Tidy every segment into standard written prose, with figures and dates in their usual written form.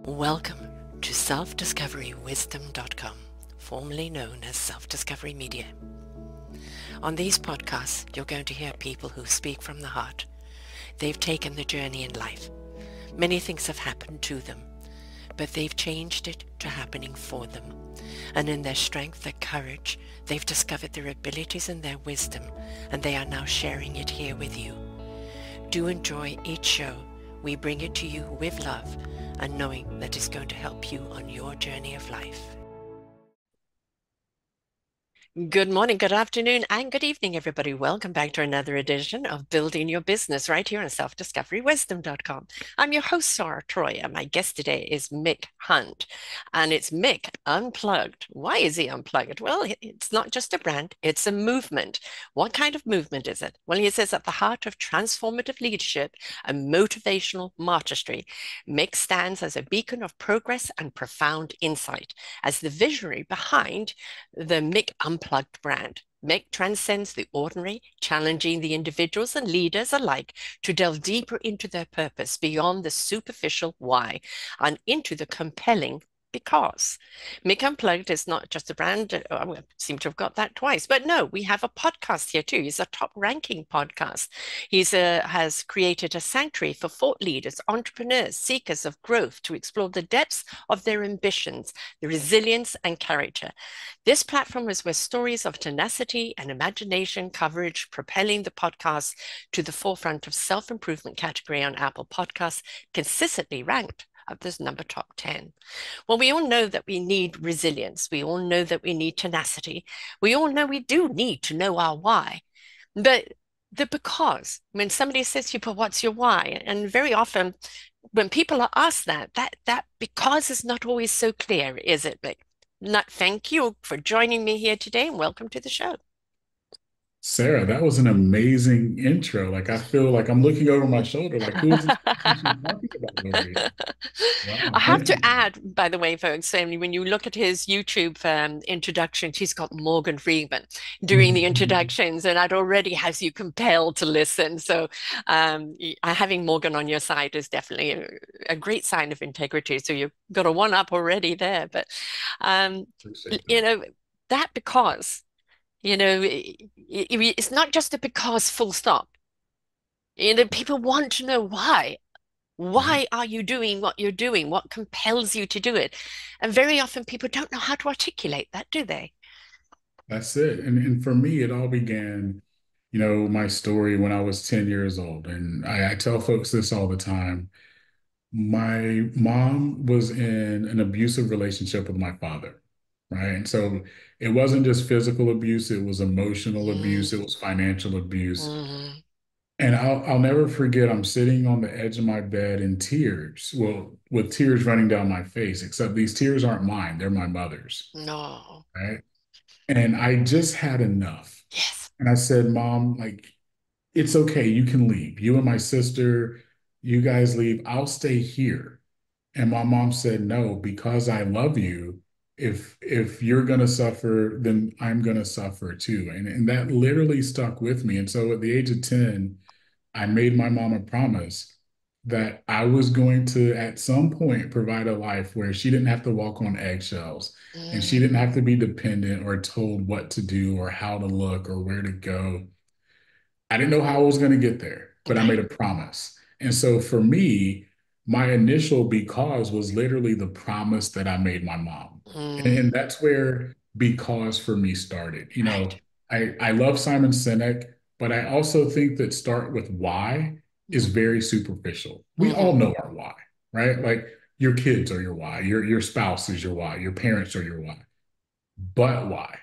Welcome to self-discoverywisdom.com, formerly known as Self-Discovery Media. On these podcasts, you're going to hear people who speak from the heart. They've taken the journey in life. Many things have happened to them, but they've changed it to happening for them. And in their strength, their courage, they've discovered their abilities and their wisdom, and they are now sharing it here with you. Do enjoy each show. We bring it to you with love and knowing that it's going to help you on your journey of life. Good morning, good afternoon, and good evening, everybody. Welcome back to another edition of Building Your Business right here on self-discoverywisdom.com. I'm your host, Sarah Troy, and my guest today is Mick Hunt, and it's Mick Unplugged. Why is he unplugged? Well, it's not just a brand, it's a movement. What kind of movement is it? Well, he says at the heart of transformative leadership and motivational artistry, Mick stands as a beacon of progress and profound insight, as the visionary behind the Mick Unplugged brand. Mick transcends the ordinary, challenging the individuals and leaders alike to delve deeper into their purpose beyond the superficial why and into the compelling because. Mick Unplugged is not just a brand. I seem to have got that twice, but no, we have a podcast here too. He's a top-ranking podcast. He's has created a sanctuary for thought leaders, entrepreneurs, seekers of growth to explore the depths of their ambitions, the resilience and character. This platform is where stories of tenacity and imagination coverage, propelling the podcast to the forefront of self-improvement category on Apple Podcasts, consistently ranked of this number top 10. Well, we all know that we need resilience. We all know that we need tenacity. We all know we do need to know our why. But the because, when somebody says to you, but what's your why? And very often when people are asked that because is not always so clear, is it? But thank you for joining me here today and welcome to the show. Sarah, that was an amazing intro. Like I feel like I'm looking over my shoulder, like who is this person talking about over here? I Wow, have thank to you. add, by the way, folks, when you look at his YouTube introduction, he's got Morgan Freeman doing the introductions, and that already has you compelled to listen. So having Morgan on your side is definitely a great sign of integrity. So you've got a one up already there. But, um, Appreciate you that. know, that because, it's not just a because full stop. People want to know why. Right. Why are you doing what you're doing? What compels you to do it? And very often people don't know how to articulate that, do they? That's it. And for me, it all began, my story when I was 10 years old. And I tell folks this all the time. My mom was in an abusive relationship with my father, right? And so it wasn't just physical abuse, it was emotional abuse, it Mm, was financial abuse. mm, And I'll never forget, I'm sitting on the edge of my bed in tears, well, with tears running down my face, except these tears aren't mine, they're my mother's, no. right? And I just had enough. Yes. And I said, Mom, like, it's okay, you can leave. You and my sister, you guys leave. I'll stay here. And my mom said, no, because I love you. If you're gonna suffer, then I'm gonna suffer too. And that literally stuck with me. And so at the age of 10, I made my mom a promise that I was going to, at some point, provide a life where she didn't have to walk on eggshells and she didn't Mm, have to be dependent or told what to do or how to look or where to go. I didn't know how I was going to get there, but I right. made a promise. And so for me, my initial because was literally the promise that I made my mom. And Mm, that's where because for me started. right. I love Simon Sinek, but I also think that start with why is Mm, very superficial. We all hmm know our why, right? Like your kids are your why, your spouse is your why, your parents are your why. But why?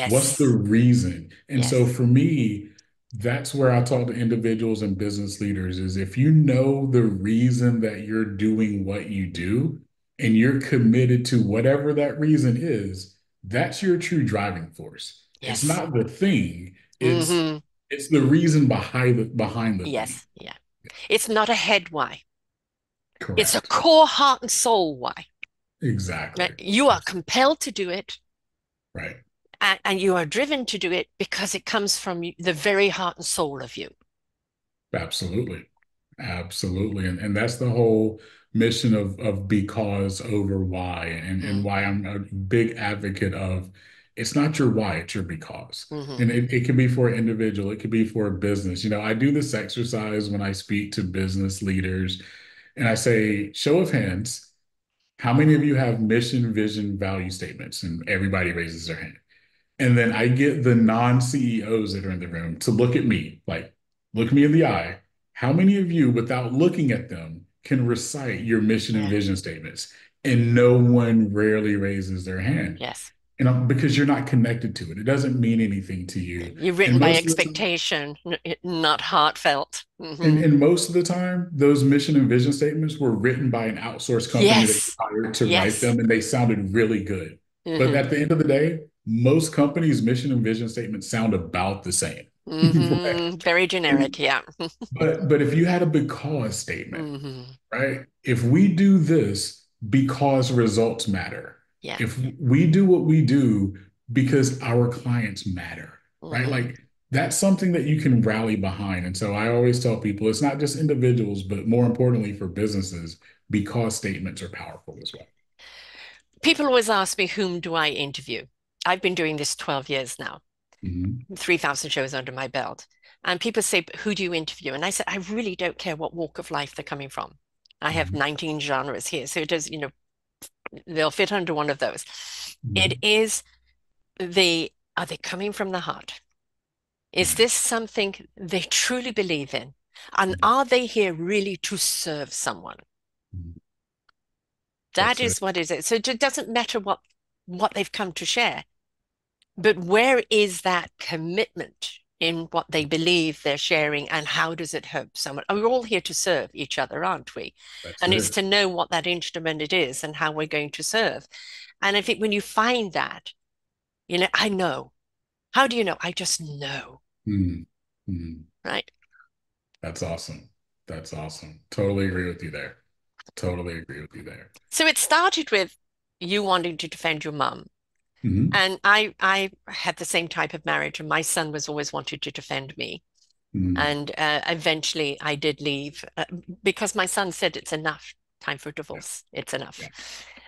What's the Yes. reason? And so Yes. for me, that's where I talk to individuals and business leaders is if you know the reason that you're doing what you do and you're committed to whatever that reason is, that's your true driving force. It's Yes. not the thing, it's Hmm it's the reason behind the thing. Yes. Yeah. It's not a head why. It's a Correct. core heart and soul why. Exactly. Right? You are compelled to do it, Right. and you are driven to do it because it comes from the very heart and soul of you. Absolutely. Absolutely. And that's the whole mission of because over why, and Mm, why I'm a big advocate of it's not your why, it's your because. hmm And it can be for an individual, it could be for a business. I do this exercise when I speak to business leaders, and I say, show of hands, how many of you have mission, vision, value statements? And everybody raises their hand. And then I get the non-CEOs that are in the room to look at me, like, look me in the eye. How many of you, without looking at them, can recite your mission and Yeah. vision statements? And no one rarely raises their hand. Yes. Because you're not connected to it. It doesn't mean anything to you. You're And written by most of the time, expectation, not heartfelt. and most of the time, those mission and vision statements were written by an outsourced company that you Yes. hired to write Yes. them, and they sounded really good. But hmm at the end of the day, most companies' mission and vision statements sound about the same. Right? Very generic. Yeah. But if you had a because statement, hmm right? If we do this because results matter, Yeah. if we do what we do because our clients matter, right? hmm Like that's something that you can rally behind. And so I always tell people it's not just individuals, but more importantly for businesses, because statements are powerful as well. People always ask me, whom do I interview? I've been doing this 12 years now, Mhm, 3,000 shows under my belt. And people say, who do you interview? And I said, I really don't care what walk of life they're coming from. I have mhm, 19 genres here. So it does, they'll fit under one of those. It mhm, is are they coming from the heart? Is right, this something they truly believe in? And mhm, are they here really to serve someone? mhm. That That's it. is what it is. So it doesn't matter what they've come to share, but where is that commitment in what they believe they're sharing and how does it help someone? And we're all here to serve each other, aren't we? That's And it's it. to know what that instrument it is and how we're going to serve. And I think when you find that, I know. How do you know? I just know, Mhm, mhm. right? That's awesome. That's awesome. Totally agree with you there. Totally agree with you there. So it started with you wanting to defend your mum. Mhm, And I had the same type of marriage, and my son was always wanted to defend me. mhm. And eventually I did leave because my son said, it's enough. Time for Yeah, divorce. It's enough. yeah.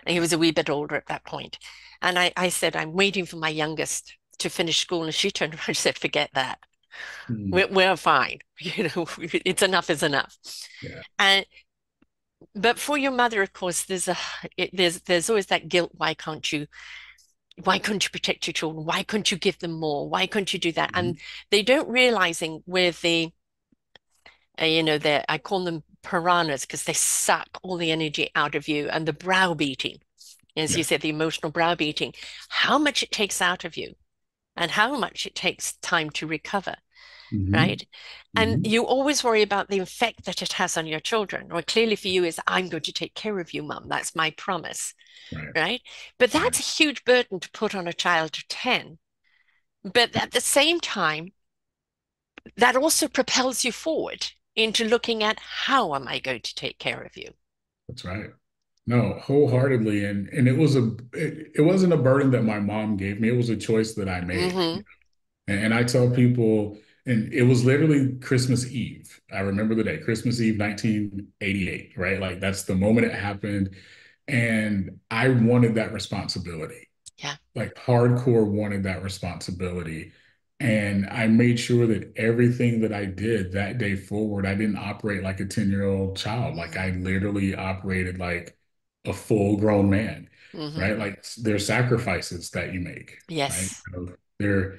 And he was a wee bit older at that point. And I said, I'm waiting for my youngest to finish school. And she turned around and said, forget that. Mhm. We're fine. It's enough is enough. Yeah, And but for your mother, of course, there's always that guilt. Why couldn't you protect your children? Why couldn't you give them more? Why couldn't you do that? And mhm. they don't realizing with I call them piranhas because they suck all the energy out of you and the browbeating, as you Yeah. said, the emotional browbeating, how much it takes out of you and how much it takes time to recover, Mhm, right? And mhm. you always worry about the effect that it has on your children. Or clearly for you is, I'm going to take care of you, mum. That's my promise, Right, right? But right. that's a huge burden to put on a child of 10. But at the same time, that also propels you forward into looking at how am I going to take care of you? That's right. No, wholeheartedly. And it wasn't a burden that my mom gave me. It was a choice that I made. hmm And I tell people, and it was literally Christmas Eve. I remember the day, Christmas Eve, 1988, right? Like that's the moment it happened. And I wanted that responsibility. Yeah. Like hardcore wanted that responsibility. And I made sure that everything that I did that day forward, I didn't operate like a 10-year-old child. Like I literally operated like a full grown man, hmm right? Like there's sacrifices that you make, right? Yes. There,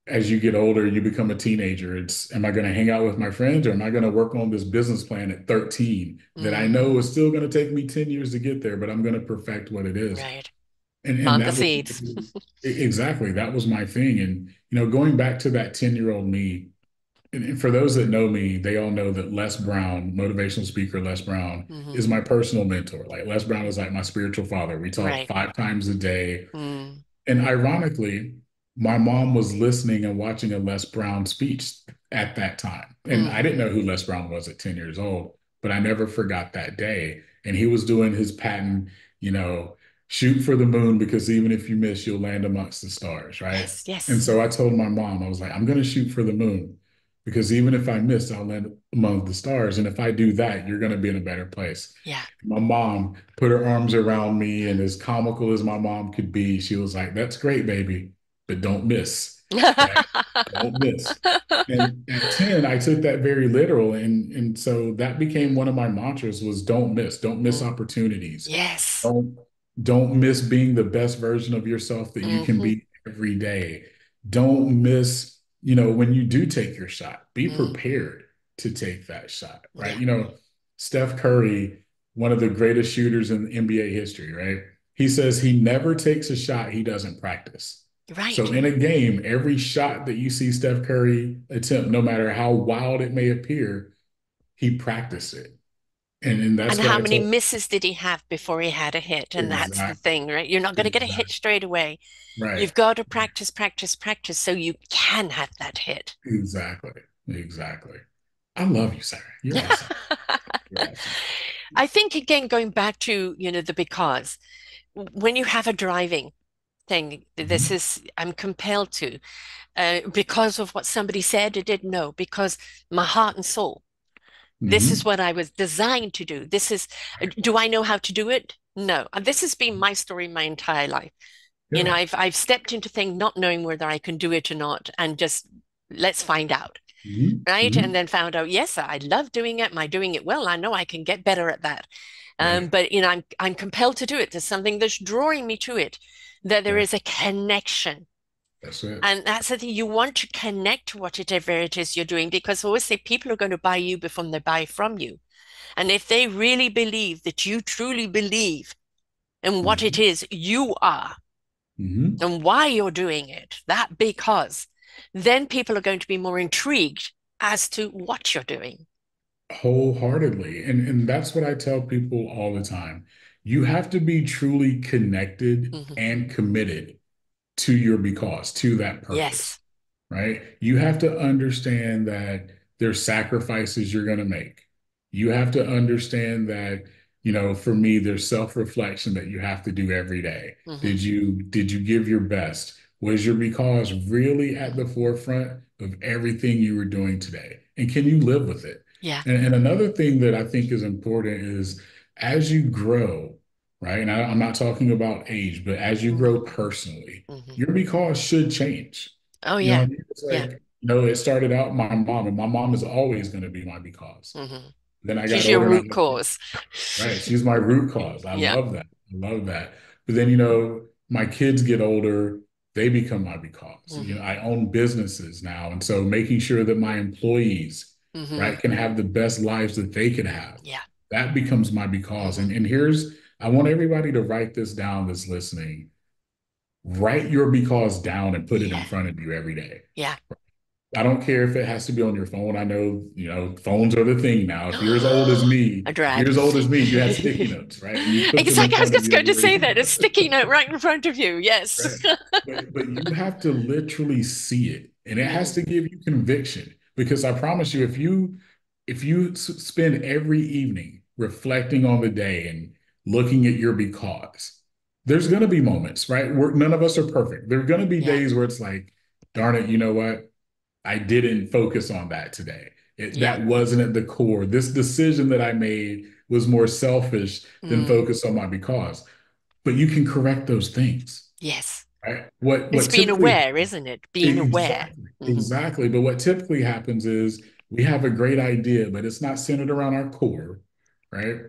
as you get older, you become a teenager. It's, am I going to hang out with my friends or am I going to work on this business plan at 13 that I know is Mm, still going to take me 10 years to get there, but I'm going to perfect what it is. right. And Plant the that was seeds. exactly that was my thing. And going back to that 10-year-old me, and for those that know me, they all know that Les Brown, motivational speaker Les Brown, hmm is my personal mentor. Like Les Brown is like my spiritual father. We talk Right. 5 times a day. Mm, And ironically, my mom was listening and watching a Les Brown speech at that time. And I didn't hmm know who Les Brown was at 10 years old, but I never forgot that day. And he was doing his patent, you know, shoot for the moon because even if you miss, you'll land amongst the stars, right? Yes. And Yes. so I told my mom, I was like, I'm going to shoot for the moon. because even if I miss, I'll land among the stars. And if I do that, you're going to be in a better place. Yeah. My mom put her arms around me, and as comical as my mom could be, she was like, "That's great, baby, but don't miss, right? Don't miss." And at 10, I took that very literal. And so that became one of my mantras was don't miss Mm. opportunities. Yes. Don't don't miss being the best version of yourself that you can Hmm. be every day. Don't miss, when you do take your shot, be Mm. prepared to take that shot, right? Yeah. Steph Curry, one of the greatest shooters in NBA history, right? He says he never takes a shot he doesn't practice. So Right. in a game, every shot that you see Steph Curry attempt, no matter how wild it may appear, he practiced it. And And that's what how I many tell misses did he have before he had a hit? And that's the exactly thing, right? You're not going to get a hit exactly straight away. right. You've got to practice, practice, practice so you can have that hit. Exactly. Exactly. I love you, Sarah. You're awesome. You're awesome. I think again, going back to, the because when you have a driving thing, this Mhm. is, I'm compelled to, because of what somebody said, I didn't know, because my heart and soul, this is Mhm. what I was designed to do. Do I know how to do it? No. And this has been my story my entire life. Yeah. I've stepped into things not knowing whether I can do it or not, and just let's find out. Mhm. Right. And Mhm. then found out, yes, I love doing it. Am I doing it well? I know I can get better at that. Right. But I'm compelled to do it. There's something that's drawing me to it, that there Right. is a connection. That's it. And that's the thing, you want to connect to whatever it is you're doing, because I always say people are going to buy you before they buy from you. And if they really believe that you truly believe in what it Mhm. is you are Mhm. and why you're doing it, that because, then people are going to be more intrigued as to what you're doing. Wholeheartedly. And that's what I tell people all the time. You have to be truly connected Mhm. and committed to your because, to that Yes. purpose, right? You have to understand that there's sacrifices you're going to make. You have to understand that, for me, there's self-reflection that you have to do every day. Hmm. Did you give your best? Was your because really at the forefront of everything you were doing today? And can you live with it? Yeah. And another thing that I think is important is as you grow, right? And I'm not talking about age, but as you Hmm. grow personally, Hmm. your because should change. Oh, You know yeah. what I mean? It's Yeah. like, it started out my mom, and my mom is always going to be my because. Hmm. Then I got She's your older and root I, cause. right, she's my root cause. I Yeah. love that. I love that. But then, my kids get older, they become my because. Hmm. I own businesses now. And so making sure that my employees, Hmm. right, can have the best lives that they can have, Yeah. that becomes my because. Hmm. And I want everybody to write this down that's listening. Write your because down and put it in Yeah. front of you every day. Yeah. I don't care if it has to be on your phone. I know, phones are the thing now. If you're as old as me, A if you're drag. as old as me, you had sticky notes, right? And you put them in Exactly. I was front of just you going to everywhere say you that. A go. sticky note right in front of you. Yes. Right. But you have to literally see it. And it has Hmm. to give you conviction. Because I promise you, if you spend every evening reflecting on the day and looking at your because, there's going to be moments, right? None of us are perfect. There are going to be Yeah. days where it's like, darn it, you know what? I didn't focus on that today. Yeah. That wasn't at the core. This decision that I made was more selfish than Mm. focus on my because. But you can correct those things, Yes. right? What It's what being typically aware, isn't it? Being aware. exactly Hmm. exactly. But what typically happens is we have a great idea, but it's not centered around our core, right?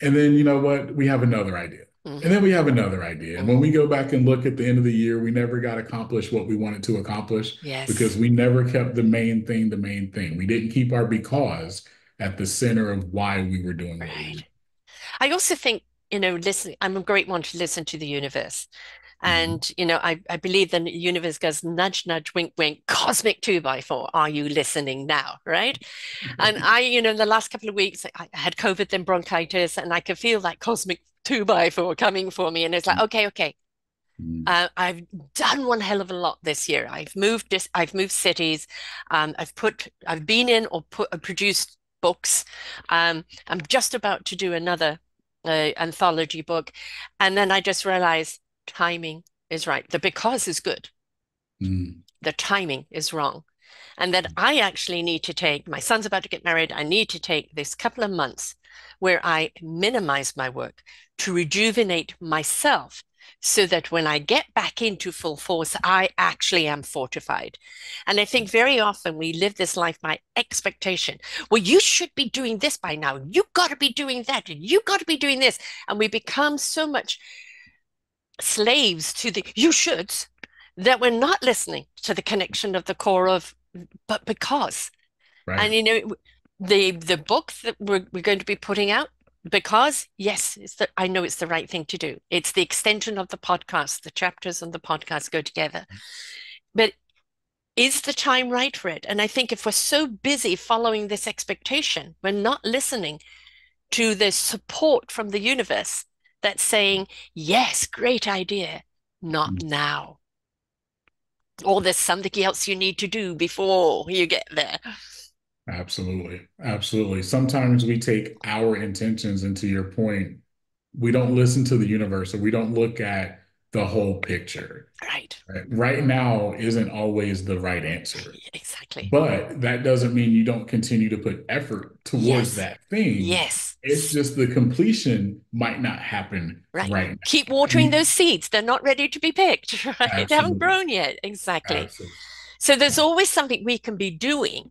And then you know what? We have another idea. And Hmm. then we have another idea. And when Hmm. we go back and look at the end of the year, we never got accomplished what we wanted to accomplish because Yes. we never kept the main thing the main thing. We didn't keep our because at the center of why we were doing what we Right. were I also think, listen, I'm a great one to listen to the universe. doing. And, I believe the universe goes nudge, nudge, wink, wink, cosmic two by four. Are you listening now? Right. And Mhm. in the last couple of weeks, I had COVID, then bronchitis, and I could feel that cosmic two by four coming for me. And it's like, okay, okay. I've done one hell of a lot this year. I've moved cities. I've been in or produced books. I'm just about to do another anthology book. And then I just realized timing is right. The because is good. Mm, The timing is wrong. And that I actually need to take, my son's about to get married, I need to take this couple of months where I minimize my work to rejuvenate myself so that when I get back into full force, I actually am fortified. And I think very often we live this life by expectation. Well, you should be doing this by now. You got to be doing that, and you got to be doing this. And we become so much slaves to the you shoulds that we're not listening to the connection of the core of, but because. And Right. the book that we're going to be putting out, because yes, I know it's the right thing to do. It's the extension of the podcast. The chapters and the podcast go together. But is the time right for it? And I think if we're so busy following this expectation, we're not listening to the support from the universe that's saying, yes, great idea, not Mm. now. Or there's something else you need to do before you get there. Absolutely. Absolutely. Sometimes we take our intentions, and to your point, we don't listen to the universe, or we don't look at the whole picture. Right. Right now isn't always the right answer. Exactly. But that doesn't mean you don't continue to put effort towards Yes. that thing. Yes. It's just the completion might not happen Right. right now. Keep watering those And seeds. They're not ready to be picked, right? They haven't absolutely. grown yet. Exactly. Absolutely. So there's always something we can be doing,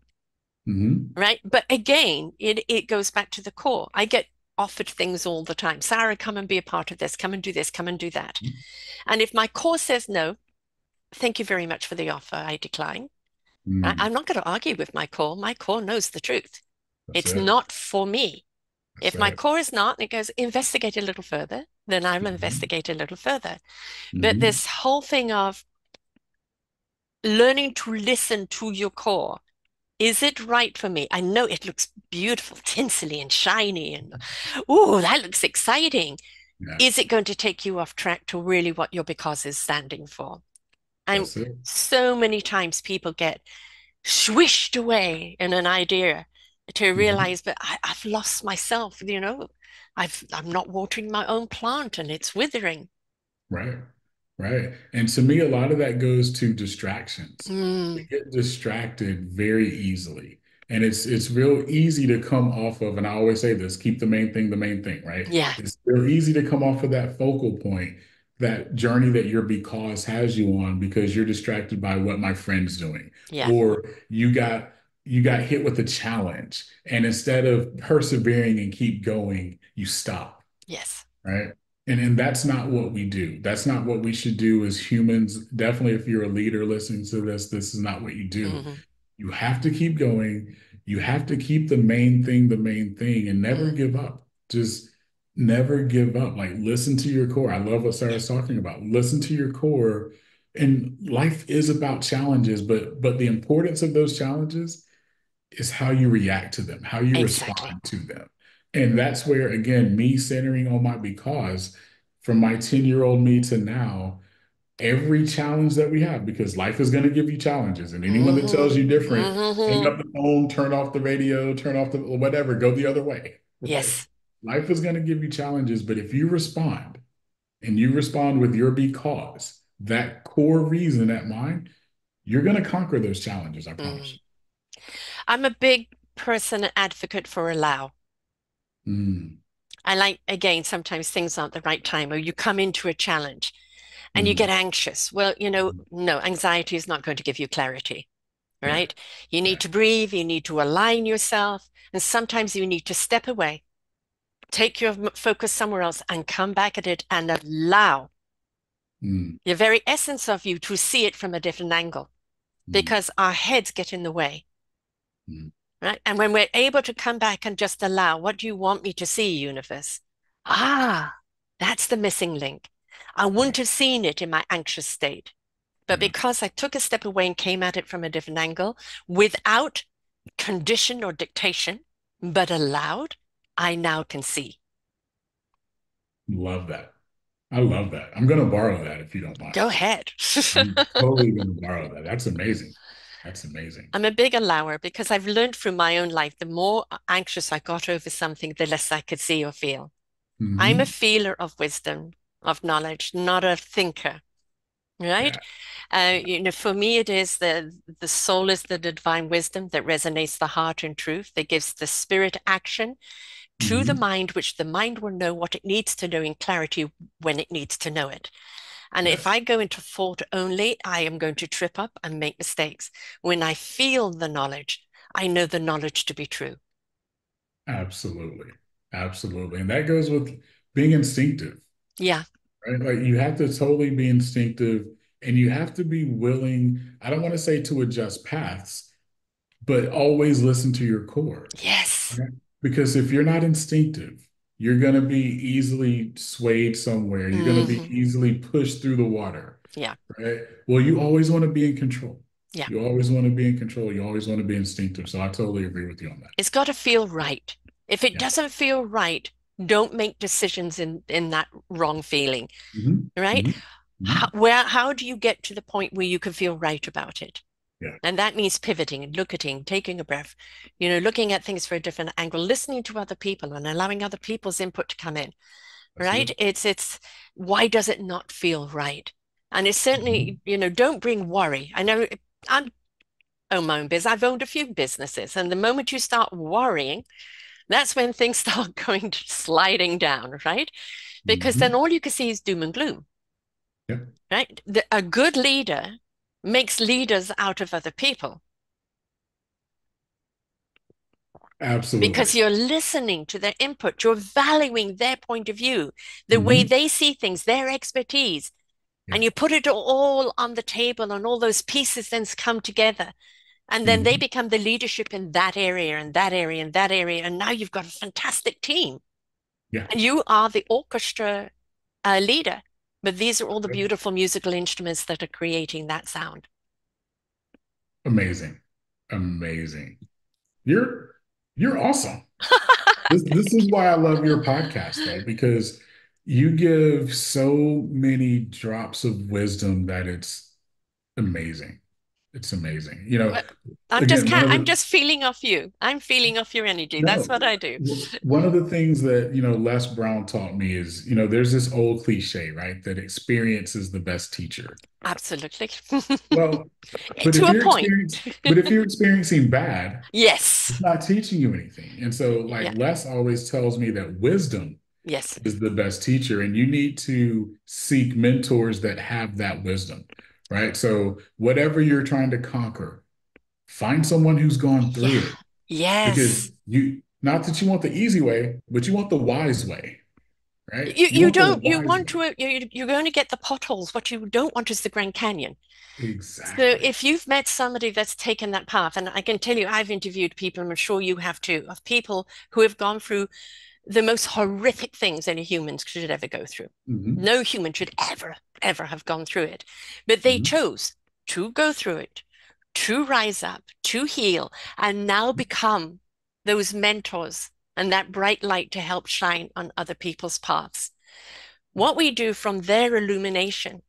Hmm. right? But again, it goes back to the core. I get offered things all the time. Sarah, come and be a part of this. Come and do this. Come and do that. And if my core says no, thank you very much for the offer. I decline. Mm. I'm not going to argue with my core. My core knows the truth. That's It's it. not for me. That's If my it. core is not, and it goes, investigate a little further, then I will Hmm. investigate a little further. But Hmm. this whole thing of learning to listen to your core, is it right for me? I know it looks beautiful, tinselly and shiny, and oh, that looks exciting. Yeah, Is it going to take you off track to really what your because is standing for? And that's it. so many times people get swished away in an idea to Hmm. realize, but I've lost myself, I'm not watering my own plant and it's withering. Right. Right. And to me, a lot of that goes to distractions. We Mm, get distracted very easily. And it's real easy to come off of, and I always say this, keep the main thing, right? yeah, It's real easy to come off of that focal point, that journey that your because has you on, because you're distracted by what my friend's doing. yeah, Or you got hit with a challenge. And instead of persevering and keep going, you stop, yes. right? And that's not what we do. That's not what we should do as humans. Definitely, if you're a leader listening to this, this is not what you do. Hmm. You have to keep going. You have to keep the main thing, and never Mm, give up. Just never give up. Like, listen to your core. I love what yeah, Sarah's talking about. Listen to your core. And life is about challenges, but the importance of those challenges is how you react to them, how you exactly. respond to them. And that's where, again, me centering on my because, from my 10-year-old me to now, every challenge that we have, because life is going to give you challenges. And anyone that Hmm. tells you different, hang Hmm. up the phone, turn off the radio, turn off the whatever, go the other way, right? Yes. Life is going to give you challenges. But if you respond, and you respond with your because, that core reason at mind, you're going to conquer those challenges, I Mm. promise I'm a big person and advocate for allow. you. Mm. I like, again, sometimes things aren't the right time, or you come into a challenge and you get Mm. anxious. Well, no, anxiety is not going to give you clarity, Yeah. right? You need Yeah. to breathe, you need to align yourself, and sometimes you need to step away, take your focus somewhere else, and come back at it and allow Mm. the very essence of you to see it from a different angle, Mm. because our heads get in the way, Mm. right? And when we're able to come back and just allow, what do you want me to see, universe? Ah, that's the missing link. I Yeah. wouldn't have seen it in my anxious state. But Yeah. because I took a step away and came at it from a different angle without condition or dictation, but allowed, I now can see. Love that. I love that. I'm going to borrow that if you don't mind. Go ahead. I'm totally going to borrow that. That's amazing. That's amazing. I'm a big allower because I've learned through my own life, the more anxious I got over something, the less I could see or feel. I'm a Hmm. feeler of wisdom, of knowledge, not a thinker. right? Yeah. For me, it is the soul is the divine wisdom that resonates the heart in truth, that gives the spirit action to the Hmm. mind, which the mind will know what it needs to know in clarity when it needs to know it. And if Yes. I go into thought only, I am going to trip up and make mistakes. When I feel the knowledge, I know the knowledge to be true. Absolutely. Absolutely. And that goes with being instinctive, Yeah. right? Like you have to totally be instinctive and you have to be willing, I don't want to say to adjust paths, but always listen to your core. Yes. Right? Because if you're not instinctive, you're going to be easily swayed somewhere. You're going to be Hmm. easily pushed through the water, Yeah. right? Well, you always want to be in control. Yeah. You always want to be in control. You always want to be instinctive. So I totally agree with you on that. It's got to feel right. If it Yeah. doesn't feel right, don't make decisions in that wrong feeling, Hmm. right? Hmm. Hmm. How do you get to the point where you can feel right about it? Yeah. And that means pivoting and looking, taking a breath, looking at things for a different angle, listening to other people and allowing other people's input to come in, That's right? it. It's why does it not feel right? And it's Hmm. certainly, don't bring worry. I know I own my own business. I've owned a few businesses. And the moment you start worrying, that's when things start going sliding down, right? Because then Hmm. all you can see is doom and gloom, Yeah. right? A good leader makes leaders out of other people because Absolutely. you're listening to their input, you're valuing their point of view, the way Hmm. they see things, their expertise, Yeah. and you put it all on the table, and all those pieces then come together. And then they Hmm. become the leadership in that area and that area and that area. And now you've got a fantastic team. Yeah. And you are the orchestra leader. But these are all the Yep. beautiful musical instruments that are creating that sound. Amazing. Amazing. You're you're awesome. This is why I love your podcast, right? Because you give so many drops of wisdom that it's amazing. It's amazing. Again, I'm just feeling off you. I'm feeling off your energy. That's no, what I do. one of the things that, Les Brown taught me is, there's this old cliche, right? That experience is the best teacher. Absolutely. Well, but To if a you're point. experiencing bad, Yes. it's not teaching you anything. And so, like Yeah. Les always tells me that wisdom Yes. is the best teacher, and you need to seek mentors that have that wisdom, right? So, whatever you're trying to conquer, find someone who's gone Yeah. through it because Yes. not that you want the easy way, but you want the wise way, right? You You you want the don't you wise want way. to you're going to get the potholes. What you don't want is the Grand Canyon. So Exactly. if you've met somebody that's taken that path, and I can tell you, I've interviewed people, and I'm sure you have too, of people who have gone through the most horrific things any humans should ever go through. Hmm. No human should ever have gone through it. But they Hmm. chose to go through it, to rise up, to heal, and now become those mentors and that bright light to help shine on other people's paths. What we do from their illumination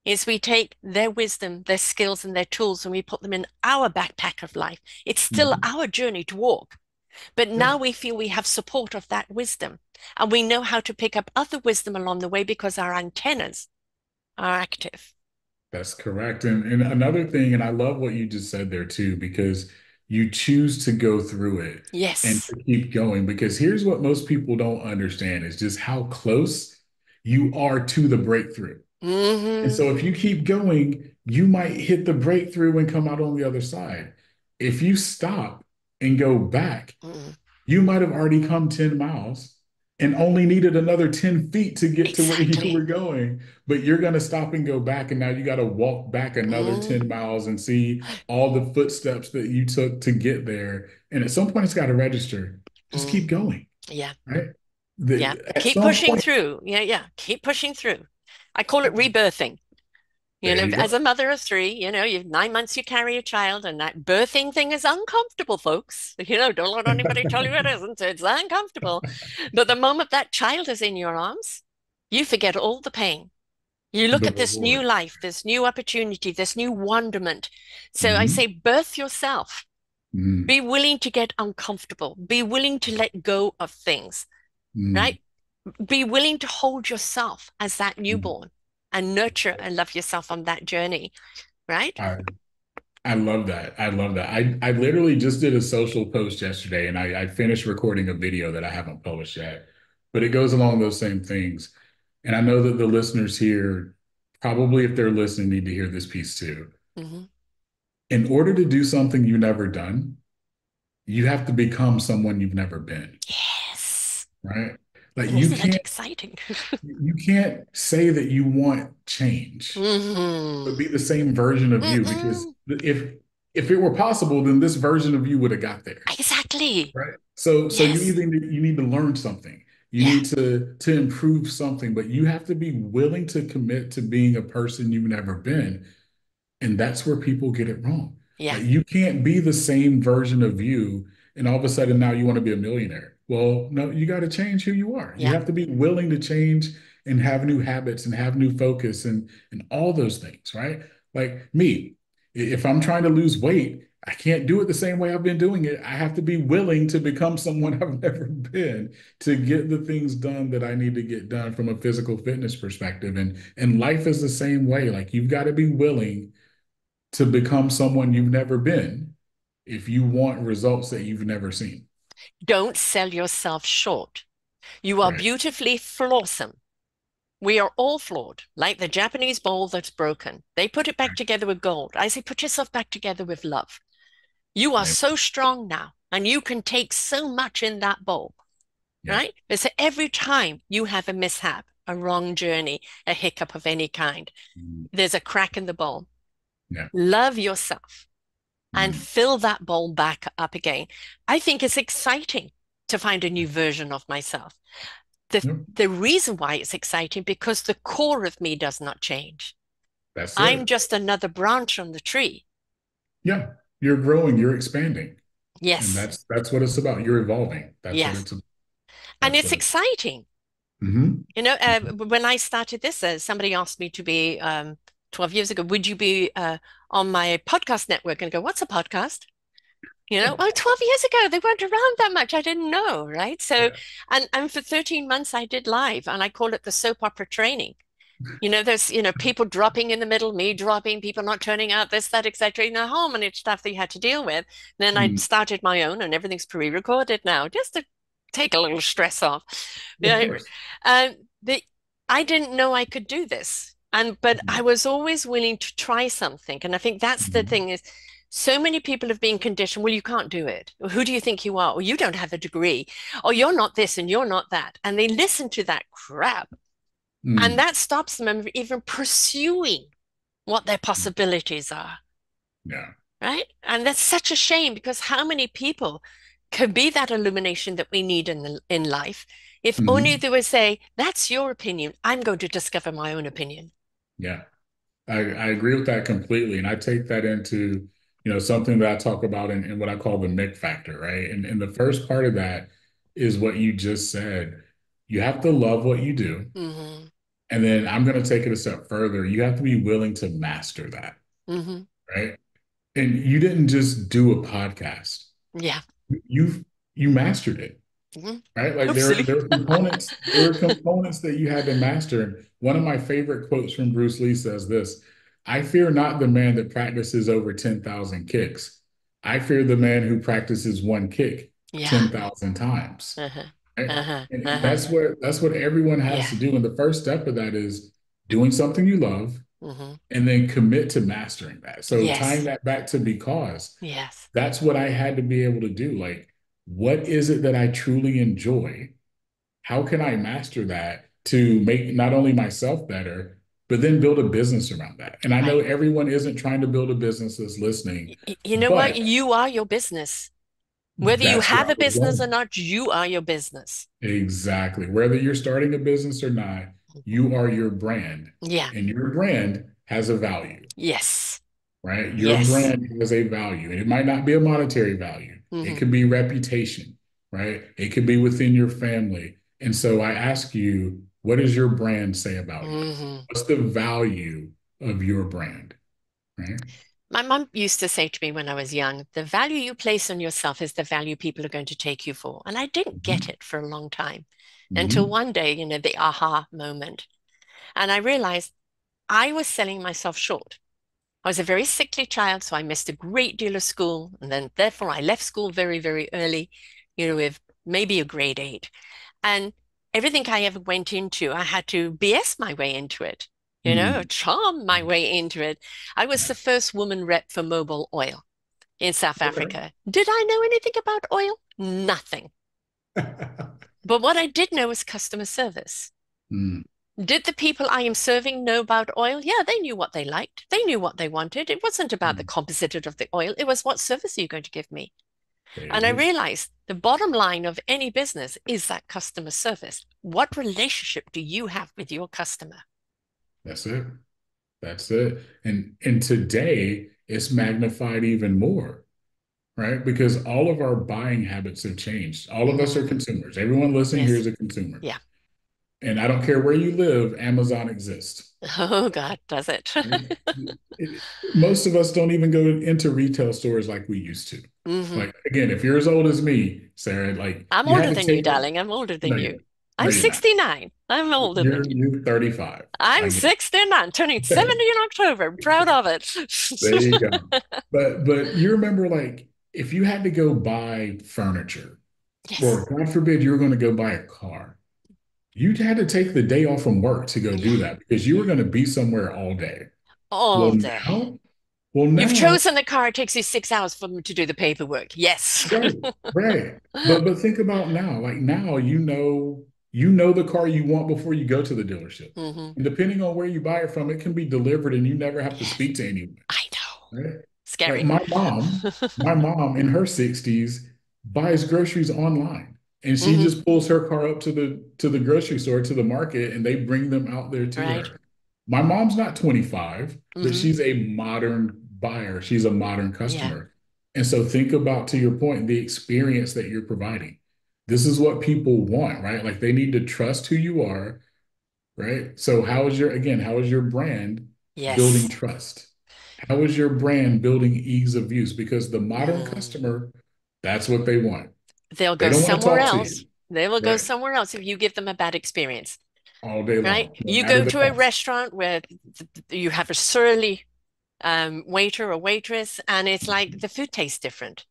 is we take their wisdom, their skills, and their tools, and we put them in our backpack of life. It's still Hmm. our journey to walk, but Yeah, now we feel we have support of that wisdom, and we know how to pick up other wisdom along the way because our antennas are active. that's correct. And another thing, and I love what you just said there too, because you choose to go through it and Yes. to keep going. Because here's what most people don't understand is just how close you are to the breakthrough. And Hmm. so if you keep going, you might hit the breakthrough and come out on the other side. If you stop and go back, Mm. you might have already come 10 miles and only needed another 10 feet to get to where you Exactly. were going. But you're going to stop and go back. And now you got to walk back another 10 Mm. miles and see all the footsteps that you took to get there. And at some point, it's got to register. Just Mm. keep going, Yeah. right? Yeah. At Keep some pushing point, through. Yeah. Yeah. Keep pushing through. I call it rebirthing. there you As a go. mother of three, you've 9 months you carry a child, and that birthing thing is uncomfortable, folks. Don't let anybody tell you it isn't. It's uncomfortable. But the moment that child is in your arms, you forget all the pain. You look The at this new reward. life, this new opportunity, this new wonderment. So I Mhm. say, birth yourself. Mhm. Be willing to get uncomfortable. Be willing to let go of things, Mhm. right? Be willing to hold yourself as that Mhm. newborn. and nurture and love yourself on that journey, right? I I love that. I love that. I literally just did a social post yesterday and I finished recording a video that I haven't published yet, but it goes along those same things. And I know that the listeners here, probably if they're listening, need to hear this piece too. Hmm. In order to do something you've never done, you have to become someone you've never been, Yes. right? Like And isn't that exciting? you can't say that you want change, Hmm. but be the same version of you because Mm-mm. if it were possible, then this version of you would have got there. Exactly. Right. So you Yes. either you need to learn something, you Yeah. need to improve something, but you have to be willing to commit to being a person you've never been. And that's where people get it wrong. Yeah. Like you can't be the same version of you and all of a sudden now you want to be a millionaire. Well, no, you got to change who you are. You Yeah. have to be willing to change and have new habits and have new focus and all those things, right? Like me, if I'm trying to lose weight, I can't do it the same way I've been doing it. I have to be willing to become someone I've never been to get the things done that I need to get done from a physical fitness perspective. And life is the same way. Like you've got to be willing to become someone you've never been if you want results that you've never seen. Don't sell yourself short. You are Right. beautifully flawsome. We are all flawed, like the Japanese bowl that's broken. They put it back Right. together with gold. I say, put yourself back together with love. You are Right. so strong now, and you can take so much in that bowl, Yeah. right? But so every time you have a mishap, a wrong journey, a hiccup of any kind, Mm. there's a crack in the bowl. Yeah. Love yourself and Mm. fill that bowl back up again. I think it's exciting to find a new version of myself. The, Yep. the reason why it's exciting because the core of me does not change. That's I'm it. just another branch on the tree. Yeah. You're growing, you're expanding. And Yes, that's what it's about. You're evolving. That's what yes. it's about. And That's it's what it's exciting. hmm When I started this, somebody asked me to be 12 years ago, would you be on my podcast network? And I go, what's a podcast? Oh, 12 years ago, they weren't around that much. I didn't know, right? So, Yeah. and for 13 months, I did live and I call it the soap opera training. There's, people dropping in the middle, me dropping, people not turning out, this, that, etc. How many stuff that you had to deal with. Then I Mm. started my own and everything's pre-recorded now, just to take a little stress off. Of Yeah. course. Um, the, I didn't know I could do this. But I Mm. was always willing to try something. And I think that's the Mhm. thing is so many people have been conditioned, well, you can't do it. Or, who do you think you are? Or you don't have a degree. Or you're not this and you're not that. And they listen to that crap. And Mm. that stops them from even pursuing what their possibilities are, Yeah. right? And that's such a shame because how many people can be that illumination that we need in life if only hmm they would say, that's your opinion. I'm going to discover my own opinion. Yeah. I agree with that completely. And I take that into, something that I talk about in what I call the Mick factor, right? And the first part of that is what you just said. You have to love what you do. Hmm. And then I'm going to take it a step further. You have to be willing to master that, Hmm. right? And you didn't just do a podcast. Yeah. You've you mastered it, Hmm. right? Like there Hopefully. there are components that you had to master. And one of my favorite quotes from Bruce Lee says this: "I fear not the man that practices over 10,000 kicks. I fear the man who practices one kick Yeah. 10,000 times." Uh-huh. Right? Uh-huh. And Uh-huh. that's what everyone has Yeah. to do. And the first step of that is doing something you love Hmm. and then commit to mastering that. So tying Yes. that back to because Yes. that's what I had to be able to do. Like, what is it that I truly enjoy? How can I master that to make not only myself better, but then build a business around that? And I know Right. everyone isn't trying to build a business that's listening, You know what? but You are your business. Whether you that's where have I a was business or going. not, you are your business. Exactly. Whether you're starting a business or not, you are your brand, Yeah. and your brand has a value. Yes. Right? Your Yes. brand has a value, and it might not be a monetary value. It Hmm. could be reputation, right? It could be within your family. And so I ask you, what does your brand say about you? Hmm. What's the value of your brand, right? My mom used to say to me when I was young, the value you place on yourself is the value people are going to take you for. And I didn't get Mhm. it for a long time until Mhm. one day, the aha moment. And I realized I was selling myself short. I was a very sickly child, so I missed a great deal of school. And then, therefore, I left school very, very early, with maybe a grade eight. And everything I ever went into, I had to BS my way into it, Mm. charm my way into it. I was the first woman rep for Mobil Oil in South Okay. Africa. Did I know anything about oil? Nothing. But what I did know was customer service. Mm. Did the people I am serving know about oil? Yeah, they knew what they liked. They knew what they wanted. It wasn't about the Mm. composition of the oil. It was what service are you going to give me? There it And I is. realized the bottom line of any business is that customer service. What relationship do you have with your customer? That's it. That's it. And today it's magnified even more, right? Because all of our buying habits have changed. All of us are Mm, consumers. Everyone listening here yes. is a consumer. Yeah. And I don't care where you live, Amazon exists. Oh God, does it? Right? It- Most of us don't even go into retail stores like we used to. hmm Like again, if you're as old as me, Sarah, like I'm you older had to than you, take it. darling. I'm older No, than you. no, I'm you're not. 69. I'm older than you. You're 35. I'm I get 69, turning it. 70 in October. I'm proud of it. There you go. But you remember like if you had to go buy furniture, or Yes. God forbid you were going to go buy a car, you had to take the day off from work to go Yeah. do that because you were going to be somewhere all day. Well, All day. now, well, You've now, chosen the car. It takes you 6 hours for them to do the paperwork. Yes. right, right. But think about now, like now you know the car you want before you go to the dealership. hmm And depending on where you buy it from, it can be delivered and you never have to Yes. speak to anyone. I know. Right? Like Scary. my mom in her 60s buys groceries online and she hmm just pulls her car up to the grocery store to the market and they bring them out there to Right. her. My mom's not 25, but hmm she's a modern buyer. She's a modern Yeah. customer. And so think about, to your point, the experience that you're providing. This is what people want, right? Like they need to trust who you are, right? So how is your brand building Yes. trust? How is your brand building ease of use? Because the modern Mm. customer, that's what they want. They'll They go don't want to somewhere talk to else. you, They will go right? somewhere else if you give them a bad experience, All day right? long, no You matter go the to a cost. restaurant where you have a surly waiter or waitress, and it's like the food tastes different.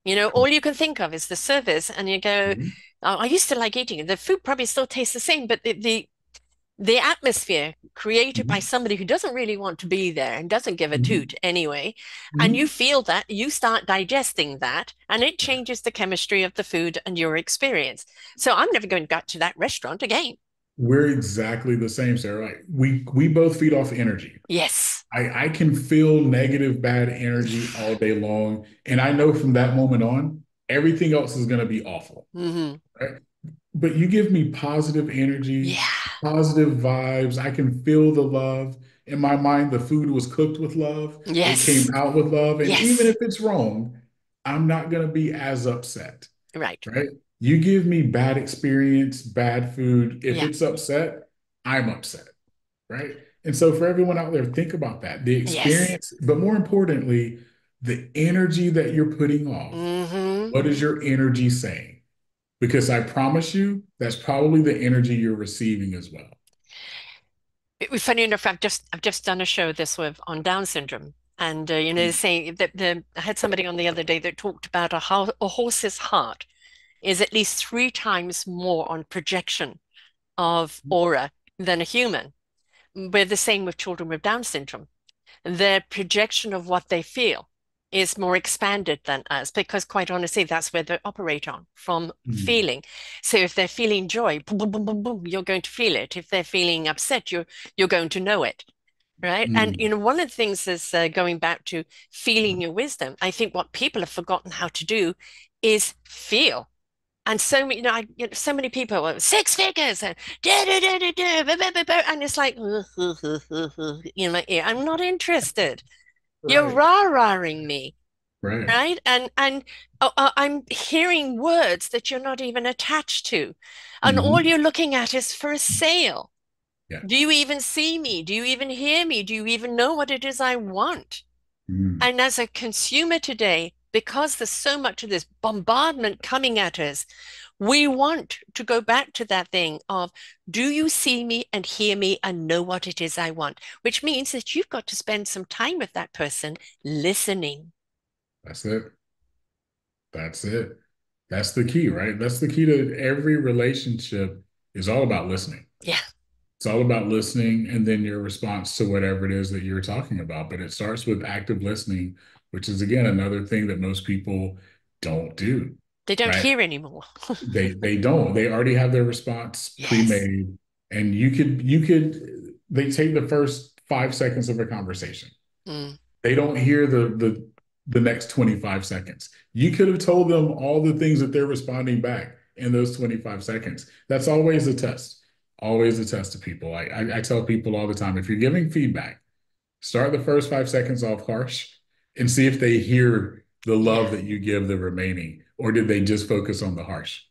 All you can think of is the service, and you go, Mhm. "Oh, I used to like eating it. The food probably still tastes the same, but the atmosphere created by Mhm. somebody who doesn't really want to be there and doesn't give a Mhm. toot anyway, and you Mhm. feel that, you start digesting that, and it Right. changes the chemistry of the food and your experience. So I'm never going back to that restaurant again. We're exactly the same, Sarah. Like we both feed off energy. Yes. I can feel negative, bad energy all day long. And I know from that moment on, everything else is going to be awful. hmm Right? But you give me positive energy, Yeah. positive vibes. I can feel the love. In my mind, the food was cooked with love. It came Yes. out with love. And even Yes. if it's wrong, I'm not going to be as upset. Right. Right? You give me bad experience, bad food. If Yeah. it's upset, I'm upset. Right? And so for everyone out there, think about that. The Yes. experience, but more importantly, the energy that you're putting off. hmm What is your energy saying? Because I promise you, that's probably the energy you're receiving as well. Funny enough, I've just done a show this with on Down syndrome, and they're saying that I had somebody on the other day that talked about a horse's heart is at least 3 times more on projection of aura than a human. We're the same with children with Down syndrome. Their projection of what they feel is more expanded than us because, quite honestly, that's where they operate on from Mm, feeling. So if they're feeling joy, boom, boom, boom, boom, boom, you're going to feel it. If they're feeling upset, you're going to know it. Right. And, mm, one of the things is going back to feeling your wisdom. I think what people have forgotten how to do is feel. And so, so many people are 6 figures and da, da, da, da, da, ba, ba, ba, ba, and it's like, my ear, I'm not interested. You're right, rah-rahing me, right. right? And I'm hearing words that you're not even attached to. And all Hmm. you're looking at is for a sale. Yeah. Do you even see me? Do you even hear me? Do you even know what it is I want? Mm, And as a consumer today, because there's so much of this bombardment coming at us, We want to go back to that thing of, do you see me and hear me and know what it is I want? Which means that you've got to spend some time with that person listening. That's it. That's it. That's the key, right? That's the key to every relationship is all about listening. Yeah, It's all about listening and then your response to whatever it is that you're talking about. But it starts with active listening, which is again another thing that most people don't do, they don't right? hear anymore. They don't. They already have their response Yes. pre-made. And you could they take the first 5 seconds of a conversation. Mm, They don't hear the next 25 seconds. You could have told them all the things that they're responding back in those 25 seconds. That's always a test. Always a test to people. I tell people all the time, if you're giving feedback, start the first 5 seconds off harsh and see if they hear the yeah. love that you give the remaining, or did they just focus on the harsh?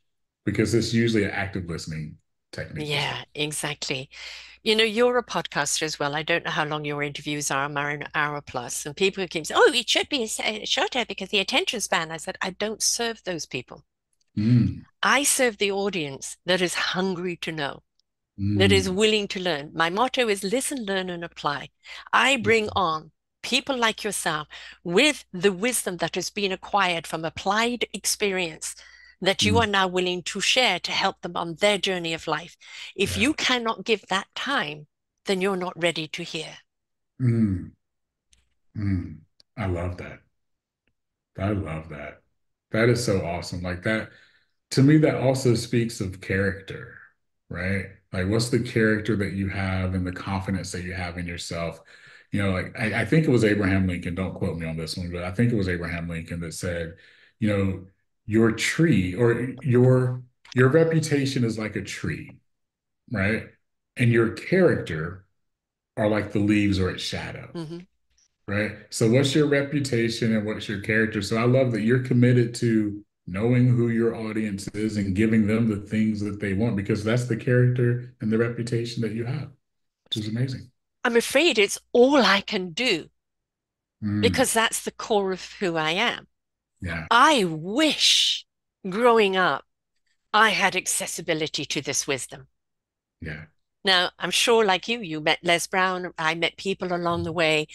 Because it's usually an active listening technique as well. Yeah, exactly. You know, you're a podcaster as well. I don't know how long your interviews are an hour plus. And people keep saying, oh, it should be shorter because the attention span. I said, I don't serve those people. Mm, I serve the audience that is hungry to know, that is mm, willing to learn. My motto is listen, learn, and apply. I bring on people like yourself with the wisdom that has been acquired from applied experience that you are mm, now willing to share to help them on their journey of life. If yeah. you cannot give that time, then you're not ready to hear. Mm, mm. I love that. I love that. That is so awesome. Like that, to me, that also speaks of character, right? Like, what's the character that you have and the confidence that you have in yourself? Like I think it was Abraham Lincoln, don't quote me on this one, but I think it was Abraham Lincoln that said, you know, your tree or your reputation is like a tree, right? And your character are like the leaves or its shadow. Mhm. Right. So what's your reputation and what's your character? So I love that you're committed to knowing who your audience is and giving them the things that they want because that's the character and the reputation that you have, which is amazing. I'm afraid it's all I can do Mm, because that's the core of who I am. yeah. I wish growing up I had accessibility to this wisdom. Yeah. Now, I'm sure, like you met Les Brown, I met people along the way,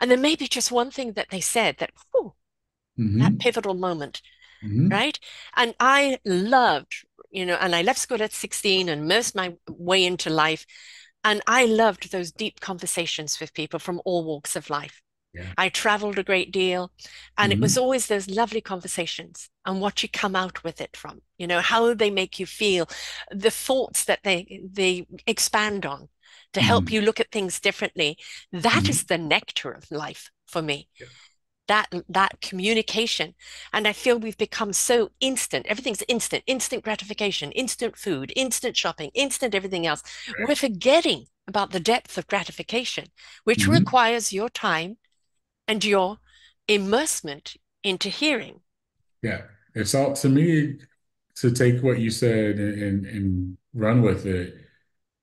and there may be just one thing that they said that, whew, that Hmm. pivotal moment, Hmm. right? And I loved, and I left school at 16 and immersed my way into life. And I loved those deep conversations with people from all walks of life. Yeah. I traveled a great deal, and it was Hmm. always those lovely conversations and what you come out with it from, how they make you feel, the thoughts that they expand on to help Hmm. you look at things differently. That is Hmm. the nectar of life for me. Yeah. That communication. And I feel we've become so instant. Everything's instant, instant gratification, instant food, instant shopping, instant everything else. Right. We're forgetting about the depth of gratification, which Hmm. requires your time and your immersement into hearing. Yeah. It's all to me to take what you said and run with it.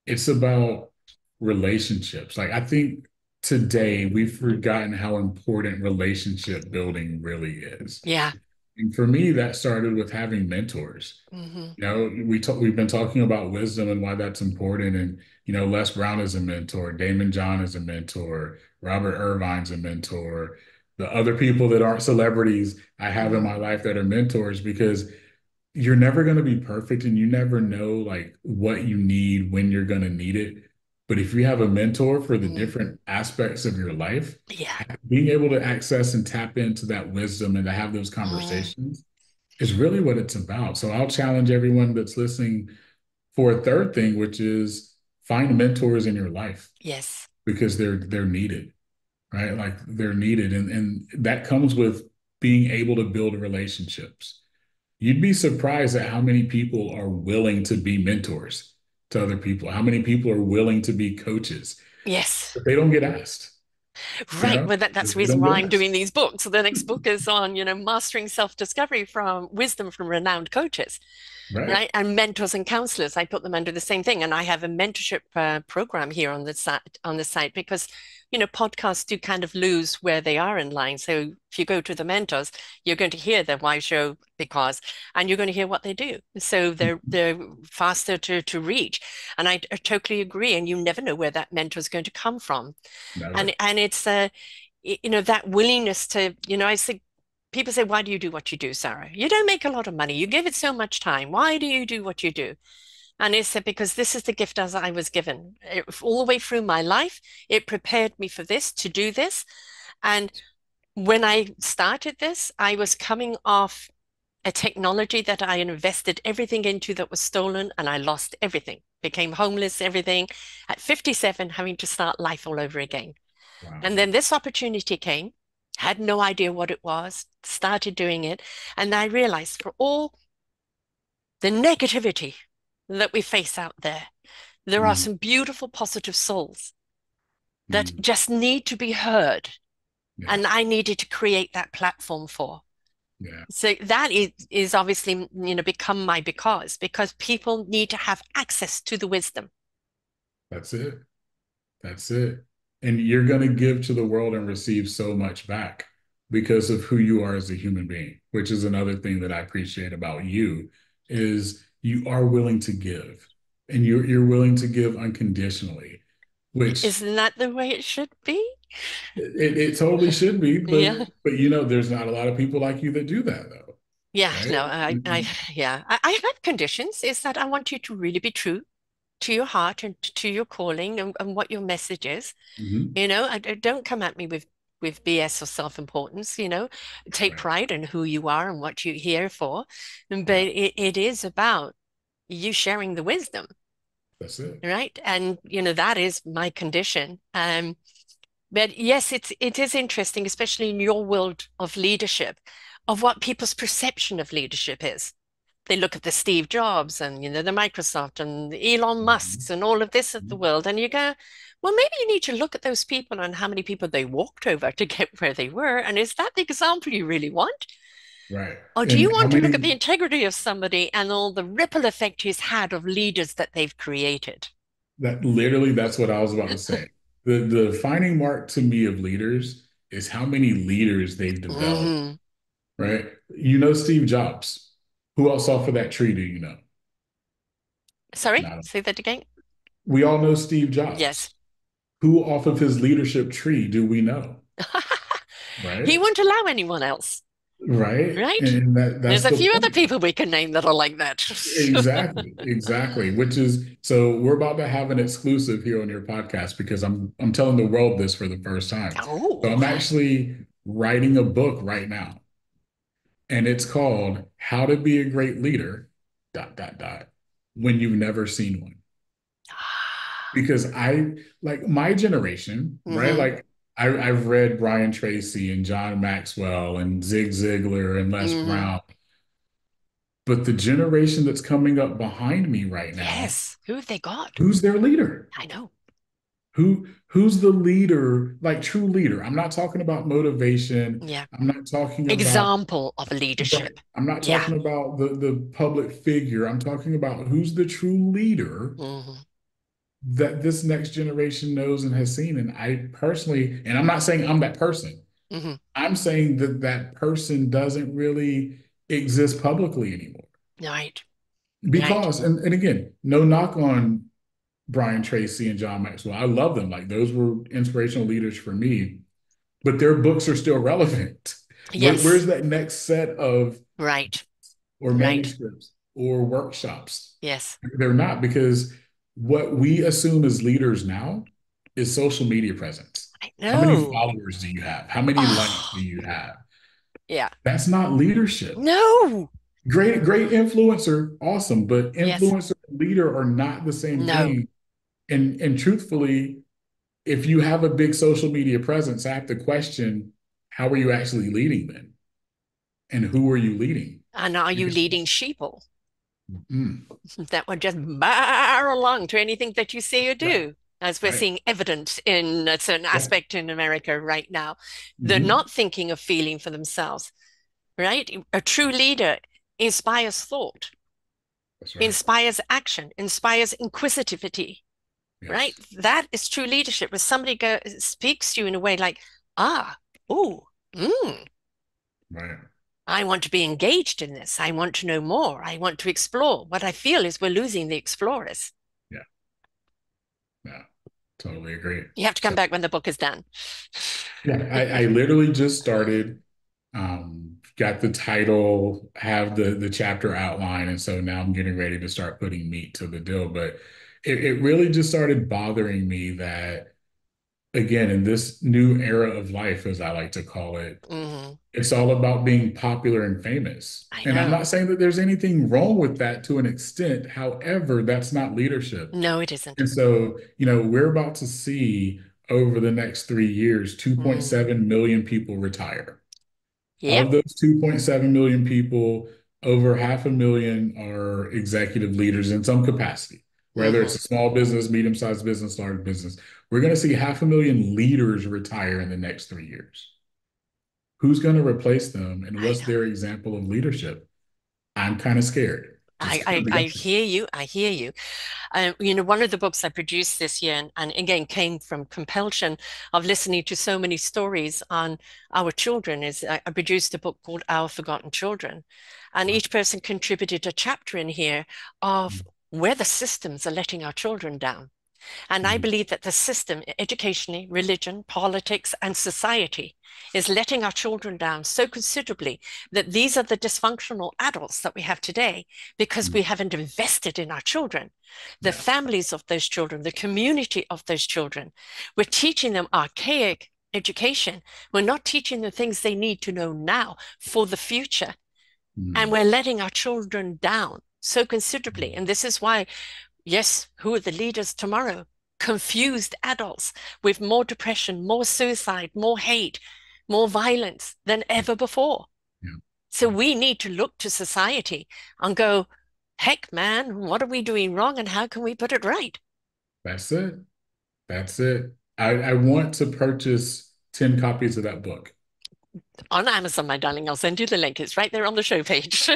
It's about relationships. Like I think today we've forgotten how important relationship building really is. Yeah. And for me, that started with having mentors. Hmm. We've been talking about wisdom and why that's important. And Les Brown is a mentor, Damon John is a mentor, Robert Irvine's a mentor. The other people that aren't celebrities I have in Hmm. my life that are mentors because you're never going to be perfect and you never know like what you need when you're going to need it. But if you have a mentor for the Mm. different aspects of your life, Yeah. being able to access and tap into that wisdom and to have those Mm. conversations is really what it's about. So I'll challenge everyone that's listening for a third thing, which is find mentors in your life Yes. because they're needed, right? Like they're needed. And that comes with being able to build relationships. You'd be surprised at how many people are willing to be mentors to other people, how many people are willing to be coaches, Yes. but they don't get asked, Right. Well, that's the they reason don't why get I'm doing asked. these books. So the next book is on, mastering self-discovery from wisdom from renowned coaches. Right. Right? And mentors and counselors, I put them under the same thing. And I have a mentorship program here on the site because, podcasts do kind of lose where they are in line. So if you go to the mentors, you're going to hear their why show because, and you're going to hear what they do. So they're faster to reach. And I totally agree. And you never know where that mentor is going to come from. Never. And it's that willingness to, I say, people say, why do you do what you do, Sarah? You don't make a lot of money. You give it so much time. Why do you do what you do? And it said, because this is the gift as I was given. All the way through my life, it prepared me for this, to do this. And when I started this, I was coming off a technology that I invested everything into that was stolen, and I lost everything, became homeless, everything. At 57, having to start life all over again. And Wow. then this opportunity came, had no idea what it was, started doing it. And I realized for all the negativity that we face out there, there are Mm, some beautiful, positive souls that mm, just need to be heard. yeah. And I needed to create that platform for. Yeah. So that is obviously, become my because people need to have access to the wisdom. That's it. That's it. And you're going to give to the world and receive so much back because of who you are as a human being, which is another thing that I appreciate about you is you are willing to give and you're willing to give unconditionally, which Isn't that the way it should be? it totally should be, Yeah. but there's not a lot of people like you that do that though, Yeah, right? no, yeah, I have conditions. Is that I want you to really be true to your heart and to your calling and what your message is. Mhm. I don't come at me with BS or self-importance, take Right. pride in who you are and what you're here for. But Yeah, it is about you sharing the wisdom, that's it. right? And that is my condition. But yes, it is interesting, especially in your world of leadership, of what people's perception of leadership is. They look at the Steve Jobs and the Microsoft and the Elon Mhm. Musks and all of this of the world, and you go, well, maybe you need to look at those people and how many people they walked over to get where they were, and is that the example you really want? Right. Or do you And how want to look at the many integrity of somebody and all the ripple effect he's had of leaders that they've created? That literally, that's what I was about to say. The defining mark to me of leaders is how many leaders they've developed, Mm. right? You know Steve Jobs. Who else off of that tree do you know? Sorry, Not say that again. we all know Steve Yes. Jobs. Who off of his leadership tree do we know? He Right? wouldn't allow anyone else, Right? right? And There's that's a the few other point. people we can name that are like that. Exactly, exactly. Which is so we're about to have an exclusive here on your podcast because I'm telling the world this for the first time. So Oh, I'm actually writing a book right now, and it's called How to Be a Great Leader, dot dot dot, when you've never seen one. Because I like my generation, right? hmm Like I've read Brian Tracy and John Maxwell and Zig Ziglar and Les hmm Brown, but the generation that's coming up behind me right now, Yes. Who have they got? who's their leader? I know. Who's the leader, like true leader? I'm not talking about motivation. Yeah. I'm not talking about Example of right. leadership. I'm not Yeah. talking about the public figure. I'm talking about who's the true leader hmm that this next generation knows and has seen. And I personally, and I'm not saying I'm that person. hmm I'm saying that that person doesn't really exist publicly anymore. Right. Right. Because, and again, no knock on Brian Tracy and John Maxwell. I love them. Like those were inspirational leaders for me, but their books are still relevant. Yes. Where's that next set of Right. or Right. manuscripts or workshops? Yes. They're not because what we assume as leaders now is social media presence. I How many know. followers do you have? How many likes do Oh, you have? yeah. That's not leadership. No. Great influencer, awesome, but Yes. influencer and leader are not the same No. thing. And truthfully, if you have a big social media presence, I have to question how are you actually leading then? And who are you leading? And are you Because leading sheeple mm, that would just bar along to anything that you say or right, do? As we're right. seeing evident in a certain Yeah. aspect in America right now. They're Mhm. not thinking of feeling for themselves, right? A true leader inspires thought, That's right. inspires action, inspires inquisitivity, right? Yes. That is true leadership, where somebody speaks to you in a way like, ah, oh, mm, Right. I want to be engaged in this. I want to know more. I want to explore. What I feel is we're losing the explorers. Yeah. Yeah. Totally agree. You have to come So back when the book is done. yeah, I literally just started, got the title, have the chapter outline, and so now I'm getting ready to start putting meat to the deal. But it really just started bothering me that again, in this new era of life, as I like to call it, Hmm. it's all about being popular and famous. I And I'm know. not saying that there's anything wrong with that to an extent. However, that's not leadership. No, it isn't. And so, we're about to see over the next 3 years, Mm. 2.7 million people retire. Yep. Of those 2.7 million people, over half a million are executive leaders in some capacity, whether it's Hmm. a small business, medium-sized business, large business. We're going to see half a million leaders retire in the next 3 years. Who's going to replace them, and I what's know. their example of leadership? I'm kind of scared. I, Just I, gonna be I honest. hear you. I hear you. One of the books I produced this year, and again came from compulsion of listening to so many stories on our children, is I produced a book called Our Forgotten Children. And each person contributed a chapter in here of where the systems are letting our children down. And I Mhm. believe that the system, educationally, religion, politics, and society, is letting our children down so considerably that these are the dysfunctional adults that we have today because we haven't invested in our children, the Yeah. families of those children, the community of those children. We're teaching them archaic education. We're not teaching them things they need to know now for the future. And Mhm. we're letting our children down so considerably. And this is why, yes, who are the leaders tomorrow? Confused adults with more depression, more suicide, more hate, more violence than ever before. Yeah. So we need to look to society and go, heck, man, what are we doing wrong and how can we put it right? That's it. That's it. I want to purchase 10 copies of that book. On Amazon, my darling, I'll send you the link. It's right there on the show page.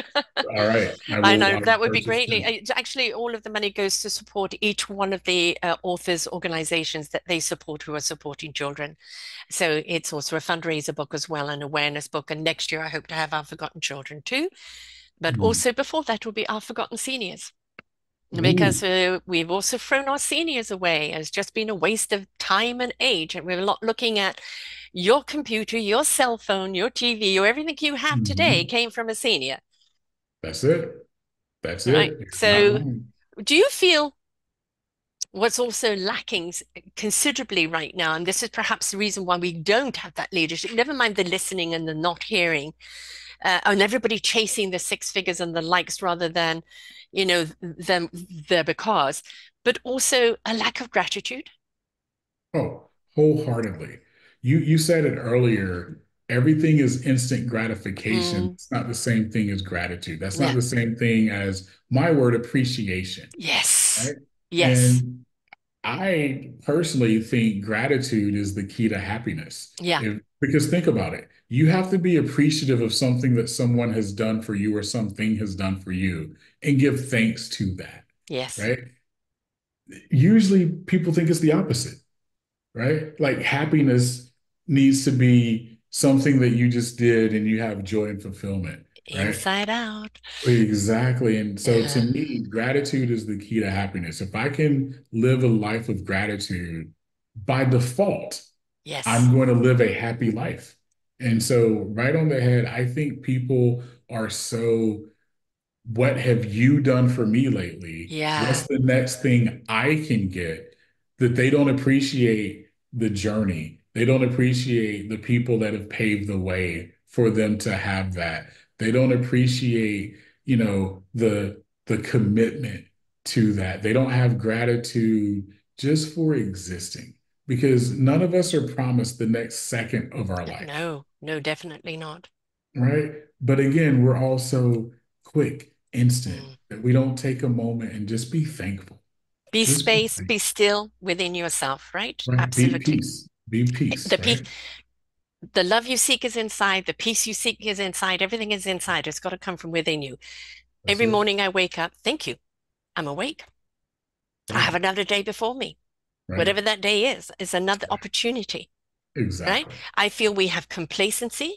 All right. I know I will that would be purchase greatly. 10. Actually, all of the money goes to support each one of the authors' organizations that they support who are supporting children. So it's also a fundraiser book as well, an awareness book. And next year, I hope to have Our Forgotten Children too. But Mm. also before that will be Our Forgotten Seniors. Ooh. Because we've also thrown our seniors away as just being a waste of time and age. And we're not looking at your computer, your cell phone, your TV, or everything you have today Mhm. came from a senior, That's it. That's right? it. You're not So wrong. do you feel what's also lacking considerably right now, and this is perhaps the reason why we don't have that leadership, never mind the listening and the not hearing, and everybody chasing the six figures and the likes rather than, them there because, but also a lack of gratitude. Oh, wholeheartedly. You said it earlier. Everything is instant gratification. Mm, It's not the same thing as gratitude. That's not yeah. the same thing as my word appreciation, Yes. right? Yes. And I personally think gratitude is the key to happiness. Yeah. Because think about it, you have to be appreciative of something that someone has done for you or something has done for you and give thanks to that, Yes. right? Usually people think it's the opposite, right? Like happiness needs to be something that you just did and you have joy and fulfillment, right? Inside out. Exactly. And so to Yeah. me, gratitude is the key to happiness. If I can live a life of gratitude, by default, I'm Yes. going to live a happy life. And so, right on the head, I think people are so, what have you done for me lately? Yeah. What's the next thing I can get, that they don't appreciate the journey. They don't appreciate the people that have paved the way for them to have that. They don't appreciate, the commitment to that. They don't have gratitude just for existing because none of us are promised the next second of our life, No, no, definitely not. right? But again, we're also quick, instant, Mm. that we don't take a moment and just be thankful. Be Just be space, be thankful, still within yourself, right? right? Be Absolutely. peace, be peace, The peace, right? the love you seek is inside, the peace you seek is inside, everything is inside. It's got to come from within you. That's Every it. morning I wake up, thank you. I'm awake. I have Right. another day before me. Right. Whatever that day is another opportunity, right? Exactly. I feel we have complacency,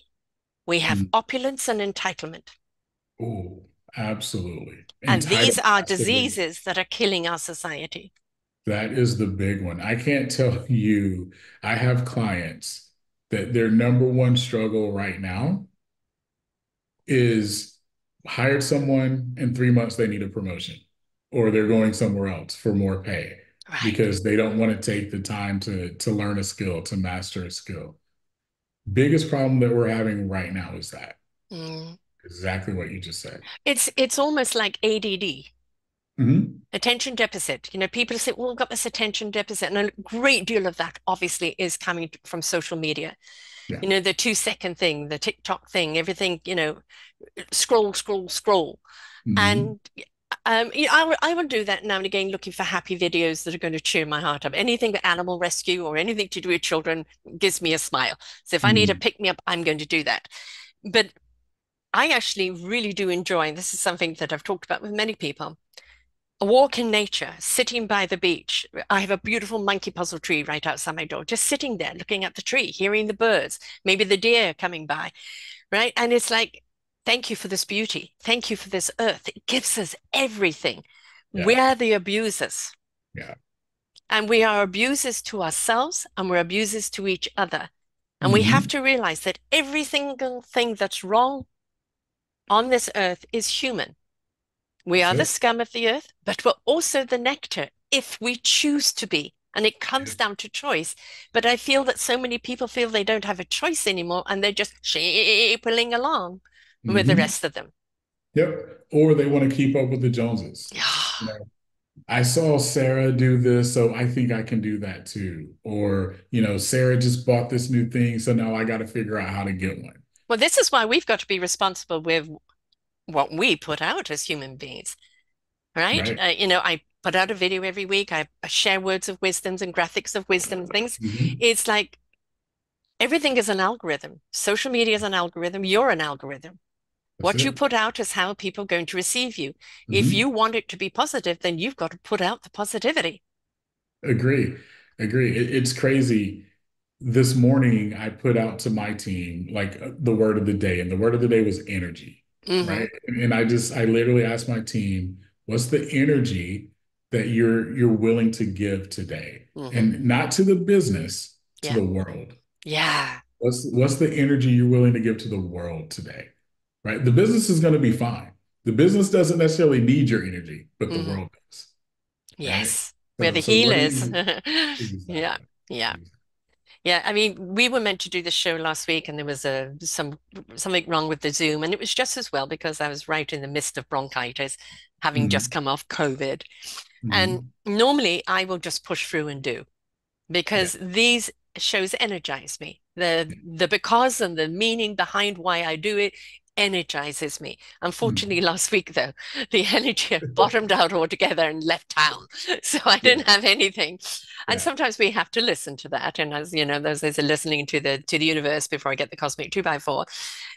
we have Mm. opulence and entitlement. Oh, absolutely. And these Entitlement, are that's the big one. diseases that are killing our society. That is the big one. I can't tell you, I have clients that their number one struggle right now is hired someone in 3 months they need a promotion, or they're going somewhere else for more pay Right. because they don't want to take the time to learn a skill, to master a skill. Biggest problem that we're having right now is that Mm. exactly what you just said. It's almost like ADD, Hmm. attention deficit. People say, well, we've got this attention deficit. And a great deal of that obviously is coming from social media. Yeah. The 2 second thing, the TikTok thing, everything, scroll, scroll, scroll. Hmm. And I will do that now and again, looking for happy videos that are going to cheer my heart up. Anything with animal rescue or anything to do with children gives me a smile. So if I need to Hmm. pick me up, I'm going to do that. But I actually really do enjoy, and this is something that I've talked about with many people, a walk in nature, sitting by the beach. I have a beautiful monkey puzzle tree right outside my door, just sitting there looking at the tree, hearing the birds, maybe the deer coming by, right? And it's like, thank you for this beauty. Thank you for this earth. It gives us everything. Yeah. We're the abusers, Yeah. and we are abusers to ourselves and we're abusers to each other. And we have Hmm. to realize that every single thing that's wrong on this earth is human. We That's are the it. scum of the earth, but we're also the nectar if we choose to be. And it Yeah. comes down to choice. But I feel that so many people feel they don't have a choice anymore and they're just sheepling along with the Hmm. rest of them. Yep. Or they want to keep up with the Joneses. You Yeah. know, I saw Sarah do this, so I think I can do that too. Or, Sarah just bought this new thing, so now I got to figure out how to get one. Well, this is why we've got to be responsible with what we put out as human beings, right? Right. I put out a video every week. I share words of wisdoms and graphics of wisdom and things. Hmm. It's like everything is an algorithm. Social media is an algorithm. You're an algorithm. That's What you it. put out is how people are going to receive you. If Hmm. you want it to be positive, then you've got to put out the positivity. Agree. Agree. It's crazy. This morning, I put out to my team like the word of the day, and the word of the day was energy, Hmm. right? And I literally asked my team, what's the energy that you're willing to give today? Hmm. And not to the business, to Yeah. the world. Yeah. What's the energy you're willing to give to the world today? Right? The business is going to be fine. The business doesn't necessarily need your energy, but the Hmm. world does, right? Yes. We're So the so what do healers. you Yeah. exactly? Yeah. Exactly. Yeah, I mean, we were meant to do the show last week, and there was something wrong with the Zoom, and it was just as well because I was right in the midst of bronchitis, having just Hmm. come off COVID. And Hmm. normally, I will just push through and do Yeah. because these shows energize me. The because and the meaning behind why I do it energizes me. Unfortunately, Hmm. last week though, the energy had bottomed out altogether and left town. So I Yeah. didn't have anything. And Yeah. sometimes we have to listen to that. And as you know, there's a listening to the universe before I get the cosmic 2x4.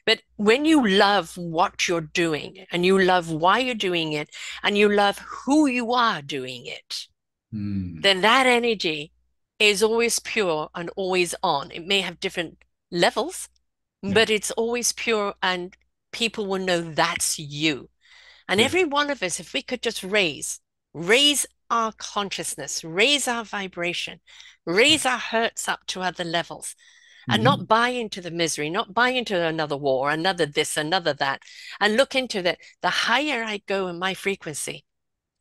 But when you love what you're doing and you love why you're doing it and you love who you are doing it, Hmm. then that energy is always pure and always on. It may have different levels, Yeah. but it's always pure and people will know that's you. And Yeah. every one of us, if we could just raise our consciousness, raise our vibration, Yeah. raise our hurts up to other levels, and not Hmm. buy into the misery, not buy into another war, another this, another that, and look into that. The higher I go in my frequency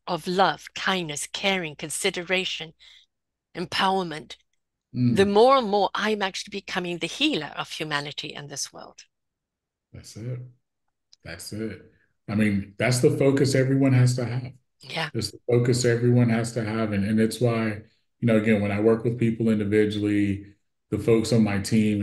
of love, kindness, caring, consideration, empowerment, the Hmm. more and more I'm actually becoming the healer of humanity and this world. That's it. That's it. I mean, that's the focus everyone has to have. Yeah. It's the focus everyone has to have. And it's why, again, when I work with people individually, the folks on my team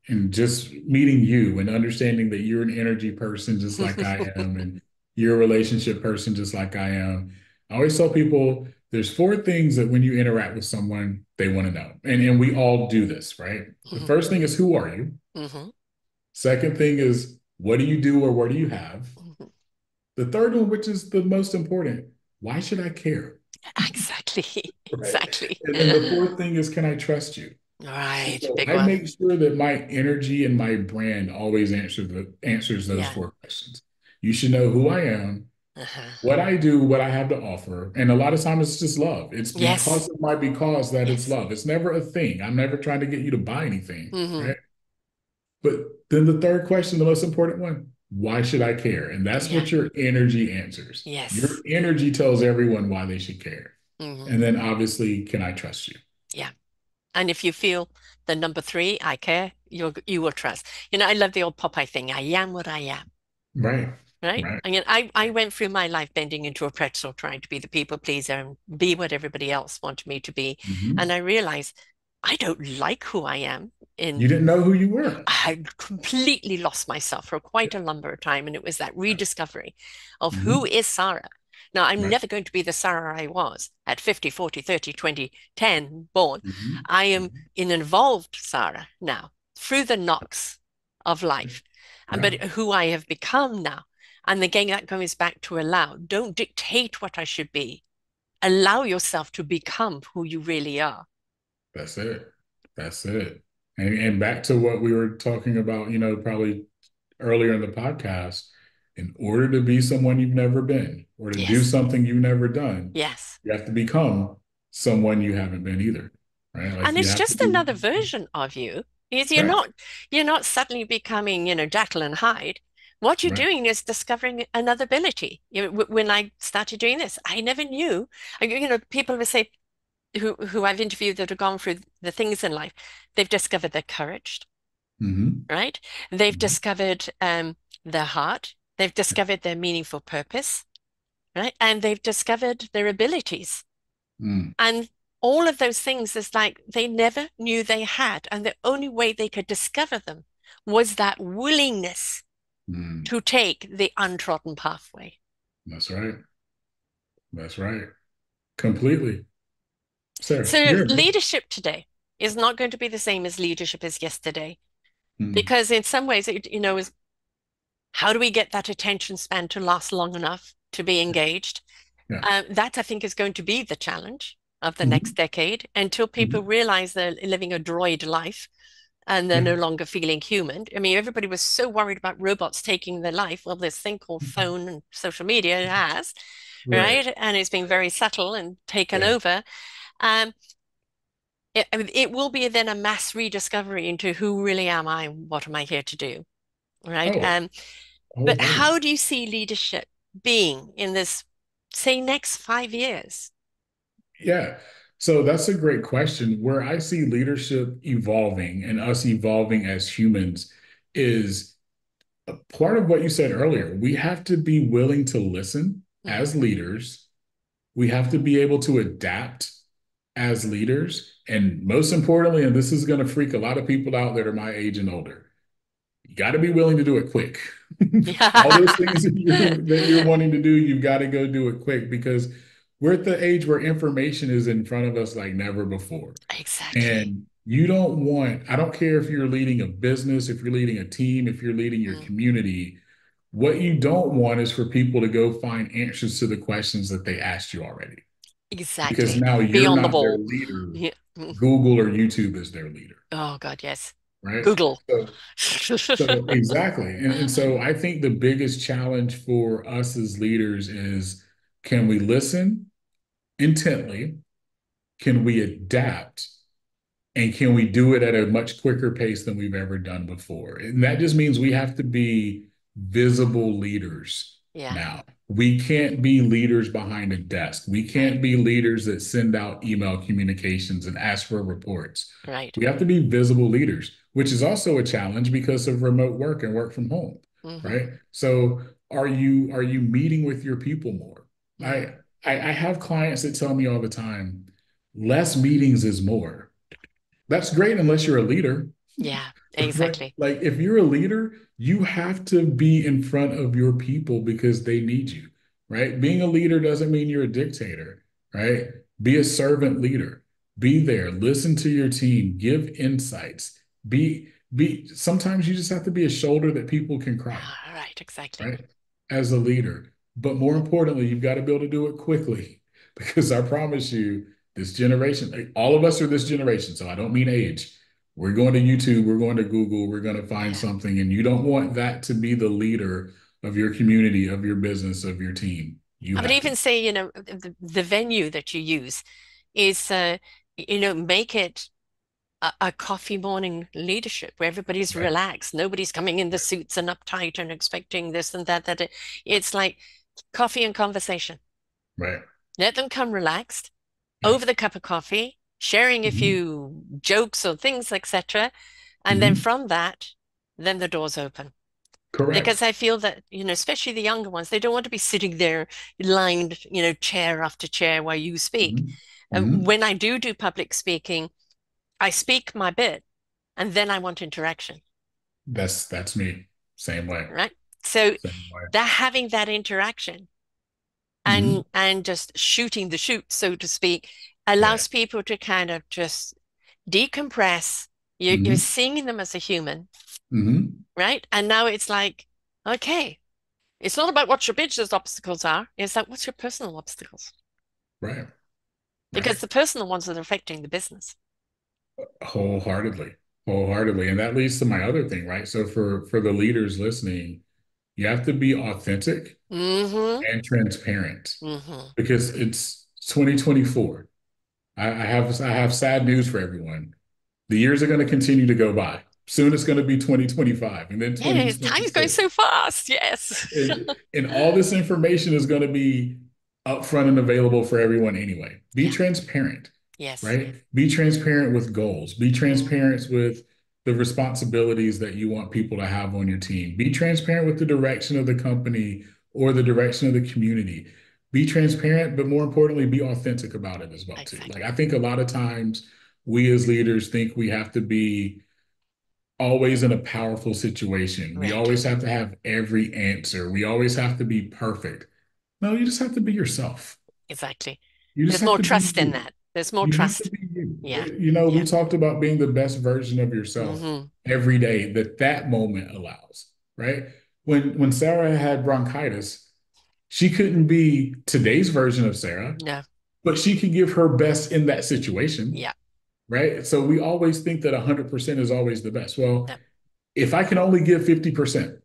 and just meeting you and understanding that you're an energy person just like I am, and you're a relationship person just like I am. I always tell people there's four things that when you interact with someone, they want to know. And we all do this, right? The Hmm. first thing is who are you? Hmm. Second thing is what do you do or what do you have? Hmm. The third one, which is the most important, why should I care? Exactly. right? Exactly. And the fourth thing is, can I trust you? And Right. so Big I one. make sure that my energy and my brand always answers those Yeah. four questions. You should know who I am, Uh-huh. what I do, what I have to offer. And a lot of times it's just love. It's Yes. because of my because that it's Yes. love. It's never a thing. I'm never trying to get you to buy anything, Hmm. right? But then the third question, the most important one, why should I care? And that's Yeah. what your energy answers. Your Yes. energy tells everyone why they should care. Hmm. And then obviously, can I trust you? Yeah. And if you feel the number three, I care, you will trust. I love the old Popeye thing. I am what I am. Right. Right? Right. I mean, I went through my life bending into a pretzel, trying to be the people pleaser and be what everybody else wanted me to be. And Mhm. I realized I don't like who I am. You In didn't know who you were. I had completely lost myself for quite a number of time. And it was that Yeah. rediscovery of who Mhm. is Sarah. Now, I'm Right. never going to be the Sarah I was at 50, 40, 30, 20, 10 born. Mhm. I am Mhm. an involved Sarah now through the knocks of life, Yeah. but who I have become now. And again, that goes back to allow. Don't dictate what I should be. Allow yourself to become who you really are. That's it. That's it. And back to what we were talking about, probably earlier in the podcast, in order to be someone you've never been or to do Yes. something you've never done, Yes. you have to become someone you haven't been either. Right? Like And you it's have to just be another version of you. Is right. you're not suddenly becoming, Jekyll and Hyde. What you're Right. doing is discovering another ability. When I started doing this, I never knew. People will say who I've interviewed that have gone through the things in life, they've discovered their courage, Hmm. right? They've Hmm. discovered their heart. They've discovered their meaningful purpose, right? And they've discovered their abilities. Mm. And all of those things is like they never knew they had. And the only way they could discover them was that willingness Mm. to take the untrodden pathway. That's right. That's right. Completely. Sarah, So you're leadership today is not going to be the same as leadership as yesterday, mm. because in some ways, is how do we get that attention span to last long enough to be engaged? Yeah. That I think is going to be the challenge of the Hmm. next decade until people Hmm. realize they're living a droid life and they're Yeah. no longer feeling human. I mean, everybody was so worried about robots taking their life. Well, this thing called phone and social media has, Right. right? And it's been very subtle and taken Yeah. over. Um, it will be then a mass rediscovery into who really am I? What am I here to do? Right. Oh, But wholeheartedly. how do you see leadership being in this, say, next 5 years? Yeah. So that's a great question. Where I see leadership evolving and us evolving as humans is a part of what you said earlier. We have to be willing to listen as Mhm. leaders. We have to be able to adapt as leaders. And most importantly, and this is going to freak a lot of people out that are my age and older, you got to be willing to do it quick. All those things that you're wanting to do, you've got to go do it quick because we're at the age where information is in front of us like never before. Exactly. And you don't want, I don't care if you're leading a business, if you're leading a team, if you're leading your Mm, community, what you don't want is for people to go find answers to the questions that they asked you already. Because exactly. now Be you're on the not their ball. leader. Yeah. Mm. Google or YouTube is their leader, Oh God, yes. right? Google. So exactly. And so I think the biggest challenge for us as leaders is, can we listen intently? Can we adapt? And can we do it at a much quicker pace than we've ever done before? And that just means we have to be visible leaders Yeah, now. We can't be leaders behind a desk. We right, can't be leaders that send out email communications and ask for reports. right. We have to be visible leaders, which is also a challenge because of remote work and work from home, Hmm. right? So are you meeting with your people more? Mm. I have clients that tell me all the time, less meetings is more. That's great unless you're a leader, Yeah, right? exactly. Like if you're a leader, you have to be in front of your people because they need you, right? Being a leader doesn't mean you're a dictator, right? Be a servant leader. Be there, listen to your team, give insights. Sometimes you just have to be a shoulder that people can cry on, Ah, right, exactly. right? As a leader. But more importantly, you've got to be able to do it quickly. because I promise you, this generation, like, all of us are this generation. So I don't mean age. We're going to YouTube, we're going to Google, we're going to find Yeah. something, and you don't want that to be the leader of your community, of your business, of your team. You I would have to. even say, the venue that you use is, make it a coffee morning leadership where everybody's Right, relaxed. Nobody's coming in the right, suits and uptight and expecting this and that, it's like coffee and conversation. right. Let them come relaxed Yeah. over the cup of coffee, sharing a Hmm. few jokes or things, etc. And then Hmm. from that, then the doors open. Because Correct. I feel that, especially the younger ones, they don't want to be sitting there lined, chair after chair while you speak. Hmm. Hmm. When I do public speaking, I speak my bit and then I want interaction, That's me. Same way. right? So Same way. that having that interaction Hmm. and just shooting the shoot, so to speak, Yeah. allows people to kind of just decompress. You're Hmm. seeing them as a human, Hmm. right? And now it's like, okay, it's not about what your business obstacles are. It's like, what's your personal obstacles? Right. Because Right. the personal ones are affecting the business. Wholeheartedly. Wholeheartedly. And that leads to my other thing, right? So for the leaders listening, you have to be authentic Mm-hmm. and transparent Mm-hmm. because it's 2024. I have sad news for everyone. The years are going to continue to go by. Soon it's going to be 2025 and then Yeah, time's going 2026. so fast. Yes. And all this information is going to be upfront and available for everyone anyway. Be Yeah. transparent, Yes. right? Be transparent with goals. Be Mm-hmm. transparent with the responsibilities that you want people to have on your team. Be transparent with the direction of the company or the direction of the community. Be transparent, but more importantly, be authentic about it as well too. Like Exactly. I think a lot of times we as leaders think we have to be always in a powerful situation. We Right. always have to have every answer. We always have to be perfect. No, you just have to be yourself. Exactly. You just There's have more to be trust in you. that. There's more You have to trust. be you. Yeah. We Yeah. talked about being the best version of yourself Mm-hmm. every day that that moment allows, right? When Sarah had bronchitis, she couldn't be today's version of Sarah, No. but she could give her best in that situation, Yeah. right? So we always think that 100% is always the best. Well, No. if I can only give 50%,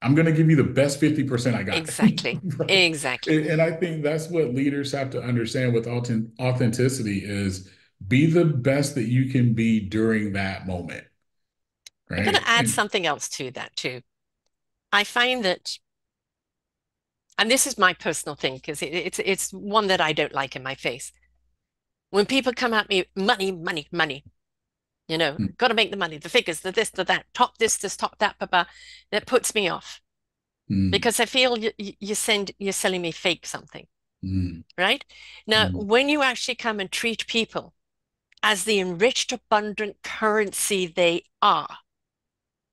I'm going to give you the best 50% I got. Exactly. Right. Exactly. And I think that's what leaders have to understand with authenticity is be the best that you can be during that moment. I'm going Right. to add And something else to that too. I find that, and this is my personal thing because it's one that I don't like in my face. When people come at me, money, money, money, got to make the money, the figures, the this, the that, top this, top that, blah, blah, that puts me off mm, because I feel you're selling me fake something, mm, right? Now, mm, when you actually come and treat people as the enriched, abundant currency they are,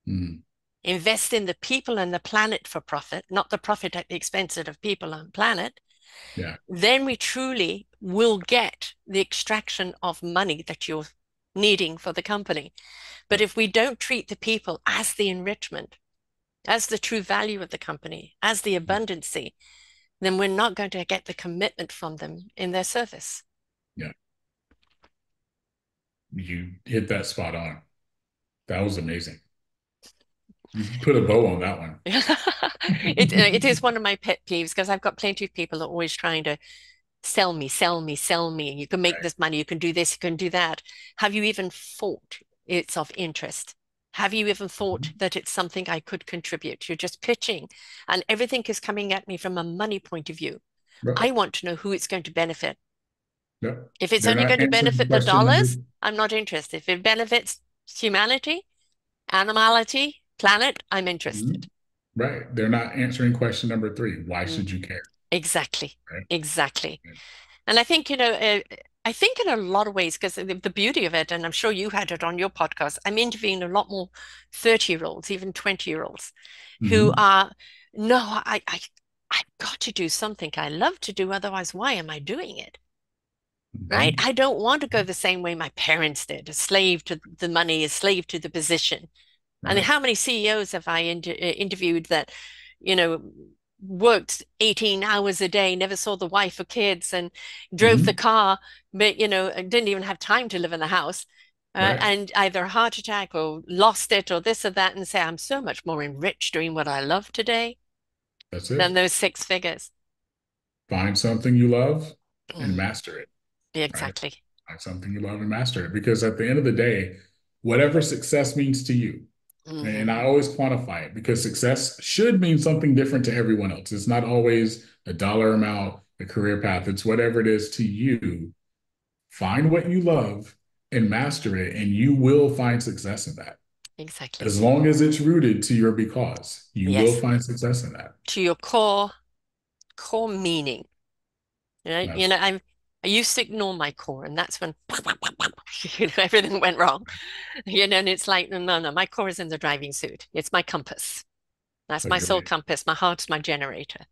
mm, invest in the people and the planet for profit, not the profit at the expense of people and planet, yeah. then we truly will get the extraction of money that you're needing for the company. But Yeah. if we don't treat the people as the enrichment, as the true value of the company, as the abundancy, then we're not going to get the commitment from them in their service. Yeah. You hit that spot on. That was amazing. You put a bow on that one. It is one of my pet peeves because I've got plenty of people that are always trying to sell me, sell me, sell me. You can make Right. this money, you can do this, you can do that. Have you even thought it's of interest? Have you even thought Mhm. that it's something I could contribute? You're just pitching, and everything is coming at me from a money point of view. Right. I want to know who it's going to benefit. Yep. If it's They're only not going to answering benefit the question number. dollars, I'm not interested. If it benefits humanity, animality, planet, I'm Mhm. interested. Right. They're not answering question number three. Why Mm, should you care? exactly. Right. Exactly. Right. And I think, I think in a lot of ways, because the beauty of it, and I'm sure you had it on your podcast, I'm interviewing a lot more 30-year-olds, even 20-year-olds, who Mhm. are, no, I've got to do something I love to do. Otherwise, why am I doing it? Right? Mhm. I don't want to go the same way my parents did, a slave to the money, a slave to the position. And Right. how many CEOs have I interviewed that, you know, worked 18 hours a day, never saw the wife or kids, and drove the Hmm. car, but didn't even have time to live in the house, Right. and either a heart attack or lost it or this or that, and say, I'm so much more enriched doing what I love today That's than it. those six figures. Find something you love and Mm, master it. Right? exactly. Find something you love and master it. Because at the end of the day, whatever success means to you, Hmm. and I always quantify it because success should mean something different to everyone else. It's not always a dollar amount, a career path. It's whatever it is to you. Find what you love and master it, and you will find success in that. Exactly. As long as it's rooted to your because, you will Yes. find success in that. To your core meaning. That's I used to ignore my core, and that's when everything went wrong. And it's like, no, no, no, my core is in the driving suit. It's my compass. That's my soul agreed. compass. My heart's my generator.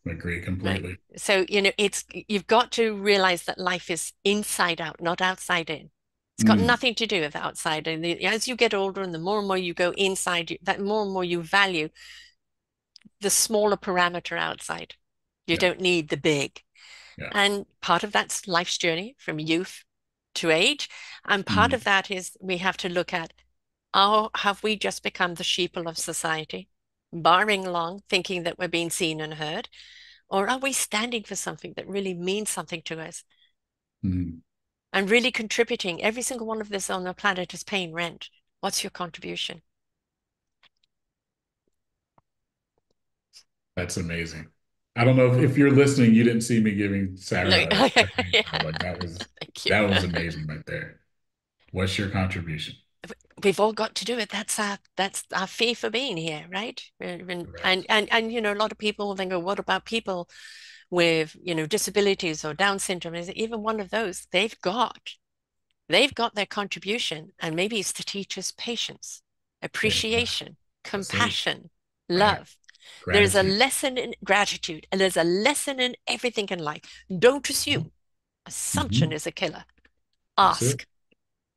Agreed Right. completely. So, you've got to realize that life is inside out, not outside in. It's got Mm, nothing to do with outside. And as you get older and the more and more you go inside, that more and more you value the smaller parameter outside. You yeah, don't need the big. yeah. And part of that's life's journey from youth to age. And part of Mm, that is we have to look at, how have we just become the sheeple of society, barring along, thinking that we're being seen and heard? Or are we standing for something that really means something to us mm. and really contributing? Every single one of us on the planet is paying rent. What's your contribution? That's amazing. I don't know if you're listening, you didn't see me giving Look, Sarah a hand yeah, clap. Like thank you. that was amazing right there. What's your contribution? We've all got to do it. That's our fee for being here, right? And Correct. a lot of people then go, what about people with disabilities or Down syndrome? Is it even one of those? They've got their contribution, and maybe it's to teach us patience, And appreciation, that's it. compassion, Right. love. There's a Gratitude. lesson in gratitude, and there's a lesson in everything in life. Don't assume. Assumption Mm-hmm. is a killer. That's it. Ask,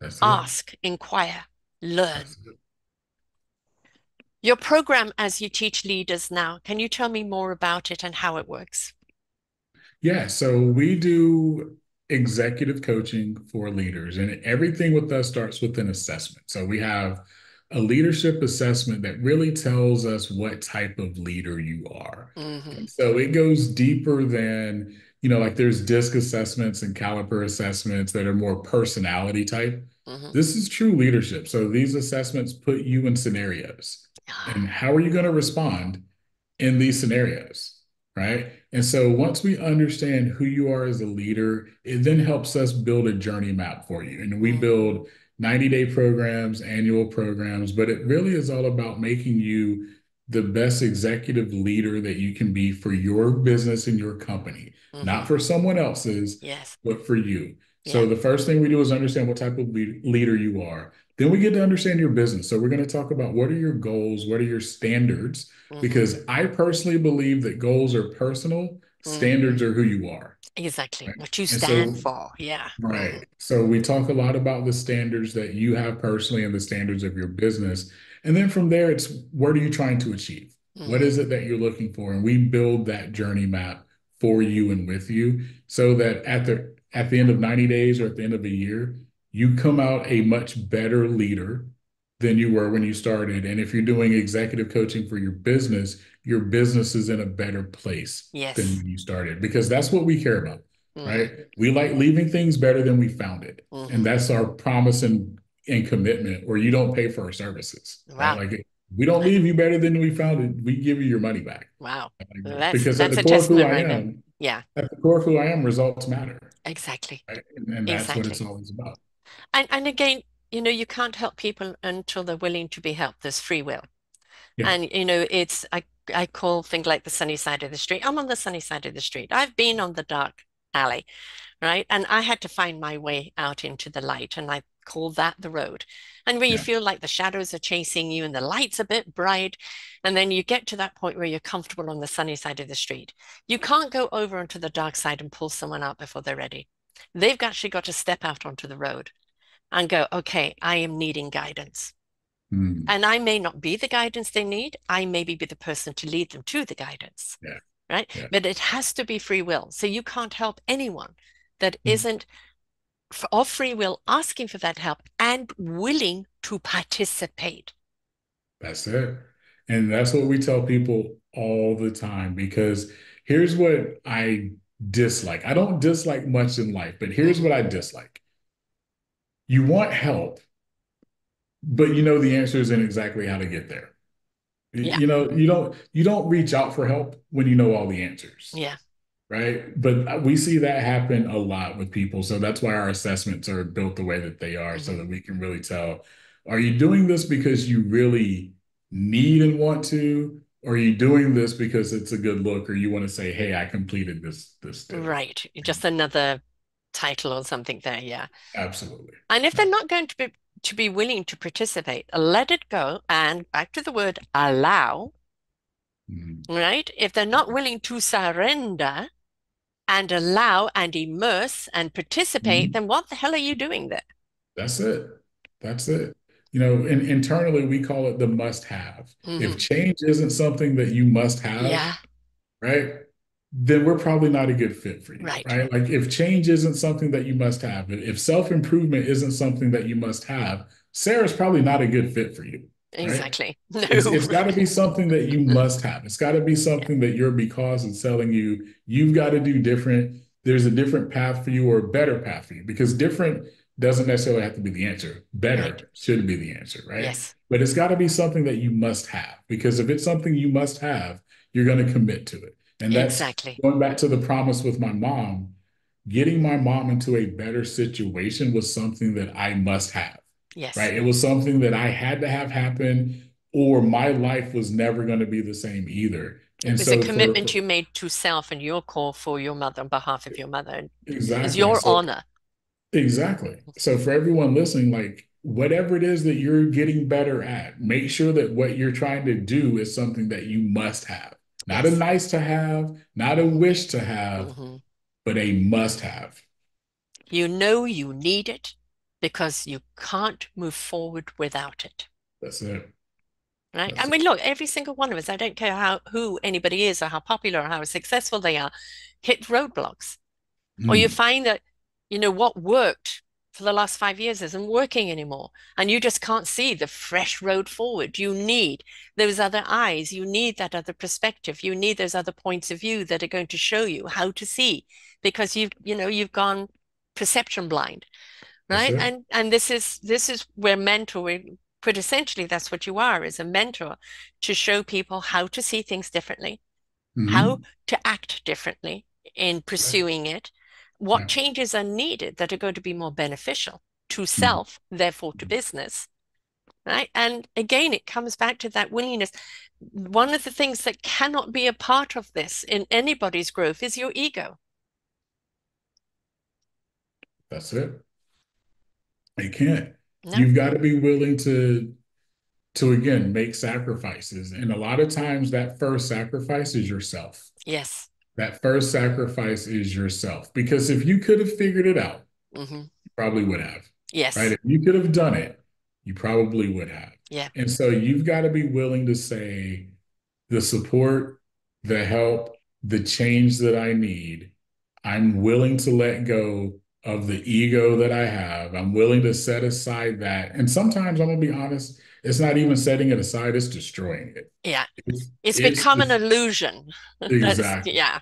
That's it. ask, inquire, learn. That's it. Your program as you teach leaders now, can you tell me more about it and how it works? Yeah, so we do executive coaching for leaders, and everything with us starts with an assessment. So we have a leadership assessment that really tells us what type of leader you are. Hmm. And so it goes deeper than, like there's DISC assessments and caliper assessments that are more personality type. Hmm. This is true leadership. So these assessments put you in scenarios. And Ah. how are you going to respond in these scenarios, right? And so once we understand who you are as a leader, it then helps us build a journey map for you. And we Hmm. build 90-day programs, annual programs, but it really is all about making you the best executive leader that you can be for your business and your company, Hmm. not for someone else's, Yes. but for you. Yeah. So the first thing we do is understand what type of leader you are. Then we get to understand your business. So we're going to talk about what are your goals, what are your standards, Hmm. because I personally believe that goals are personal, Hmm. standards are who you are. Exactly. Right? What you And stand so, for. Yeah. Hmm. right. So we talk a lot about the standards that you have personally and the standards of your business. And then from there, it's what are you trying to achieve? What Hmm. is it that you're looking for? And we build that journey map for you and with you so that at the end of 90 days or at the end of a year, you come out a much better leader than you were when you started. And if you're doing executive coaching for your business is in a better place than Yes. when you started because that's what we care about, Hmm. right? We like leaving things better than we found it. And Hmm. that's our promise and commitment, or you don't pay for our services, right? Wow. Like we don't I- leave you better than we found it. We give you your money back. Wow. That's Because at that's the a core of who testament I right there. am, Yeah. results matter. Exactly. Right? And that's what it's Exactly. always about. And again, you can't help people until they're willing to be helped. There's free will. Yeah. And it's I call things like the sunny side of the street. I'm on the sunny side of the street. I've been on the dark alley, right? And I had to find my way out into the light, and I call that the road. And where you Yeah. feel like the shadows are chasing you and the light's a bit bright, and then you get to that point where you're comfortable on the sunny side of the street. You can't go over onto the dark side and pull someone out before they're ready. They've actually got to step out onto the road and go, okay, I am needing guidance. Mm. And I may not be the guidance they need. I maybe be the person to lead them to the guidance, Yeah. right? Yeah. But it has to be free will. So you can't help anyone that Mm. isn't of free will asking for that help and willing to participate. That's it. And that's what we tell people all the time because here's what I dislike. I don't dislike much in life, but here's Hmm. what I dislike. You want help, but you know the answer isn't exactly how to get there. Yeah, You don't reach out for help when you know all the answers, yeah. right? But we see that happen a lot with people. So that's why our assessments are built the way that they are, so Hmm. that we can really tell, are you doing this because you really need and want to, or are you doing this because it's a good look, or you want to say, hey, I completed this deal? Right. Just another title or something there. Yeah. Absolutely. And if they're not going to be willing to participate, let it go. And back to the word allow, Mhm. right? If they're not willing to surrender and allow and immerse and participate, Mhm. then what the hell are you doing there? That's it. That's it. Internally, we call it the must have. If Hmm. change isn't something that you must have, Yeah, right, then we're probably not a good fit for you, right. right? Like if change isn't something that you must have, if self-improvement isn't something that you must have, Sarah's probably not a good fit for you, right? Exactly. It's No. it's got to be something that you must have. It's got to be Yeah, something that your because is telling you you've got to do different. There's a different path for you or a better path for you because different doesn't necessarily have to be the answer. right. Better should be the answer, right? Yes, But it's got to be something that you must have because if it's something you must have, you're going to commit to it. And that's exactly. going back to the promise with my mom. Getting my mom into a better situation was something that I must have, Yes. right? It was something that I had to have happen, or my life was never going to be the same either. It And was a so commitment you made to self and your call for your mother on behalf of your mother. And it's exactly. your So honor. exactly. So for everyone listening, like whatever it is that you're getting better at, make sure that what you're trying to do is something that you must have. Not a Yes. nice to have, not a Hmm. wish to have, Hmm. but a must have. You know you need it because you can't move forward without it. That's it. Right. I That's it. mean, look, every single one of us, I don't care who anybody is or how popular or how successful they are, hit roadblocks. Or you Mm, find that, what worked for the last 5 years isn't working anymore. And you just can't see the fresh road forward. You need those other eyes. You need that other perspective. You need those other points of view that are going to show you how to see because you've gone perception blind, that's right? it. And this is where mentoring, quintessentially, that's what you are, is a mentor to show people how to see things differently, how Hmm. to act differently in Right. pursuing it, what Yeah. changes are needed that are going to be more beneficial to Mhm. self, therefore to business, right? And again, it comes back to that willingness. One of the things that cannot be a part of this in anybody's growth is your ego. That's it. You can't. No? You've got to be willing to again make sacrifices. And a lot of times that first sacrifice is yourself. Yes. That first sacrifice is yourself. Because if you could have figured it out, Hmm. you probably would have. Right? Yes. If you could have done it, you probably would have. Yeah. And so you've got to be willing to say the support, the help, the change that I need. I'm willing to let go of the ego that I have. I'm willing to set aside that. And sometimes I'm gonna be honest, it's not even setting it aside, it's destroying it. Yeah. It's It's it's become an just illusion. That's, exactly. yeah.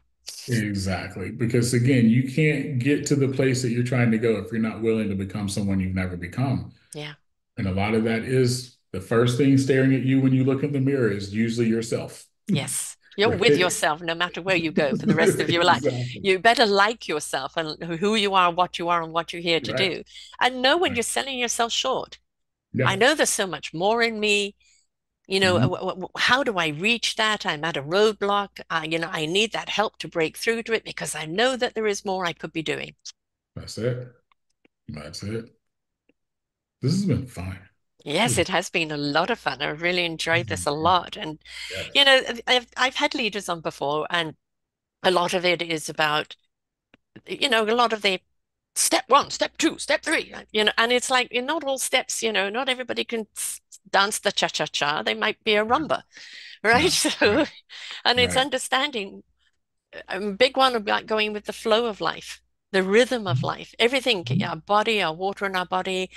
Exactly. Because again, you can't get to the place that you're trying to go if you're not willing to become someone you've never become. Yeah. And a lot of that is the first thing staring at you when you look in the mirror is usually yourself. Yes. You're with Right? yourself no matter where you go for the rest of your life. Exactly. You better like yourself and who you are, and what you're here to Right. do. And know when Right. you're selling yourself short. I Yeah. know there's so much more in me. Mhm. How do I reach that? I'm at a roadblock. I need that help to break through to it because I know that there is more I could be doing. That's it. That's it. This has been fun. Yes, This it has been a lot of fun. I've really has enjoyed this been a fun. lot. And, Yes. I've had leaders on before, and a lot of it is about a lot of the step one, step two, step three, and it's like in not all steps, not everybody can dance the cha-cha-cha, they might be a Right. rumba, right? No. So, Right. and it's Right. understanding a big one about going with the flow of life, the rhythm of Mhm. life. Everything, Mhm. our body, our water in our body,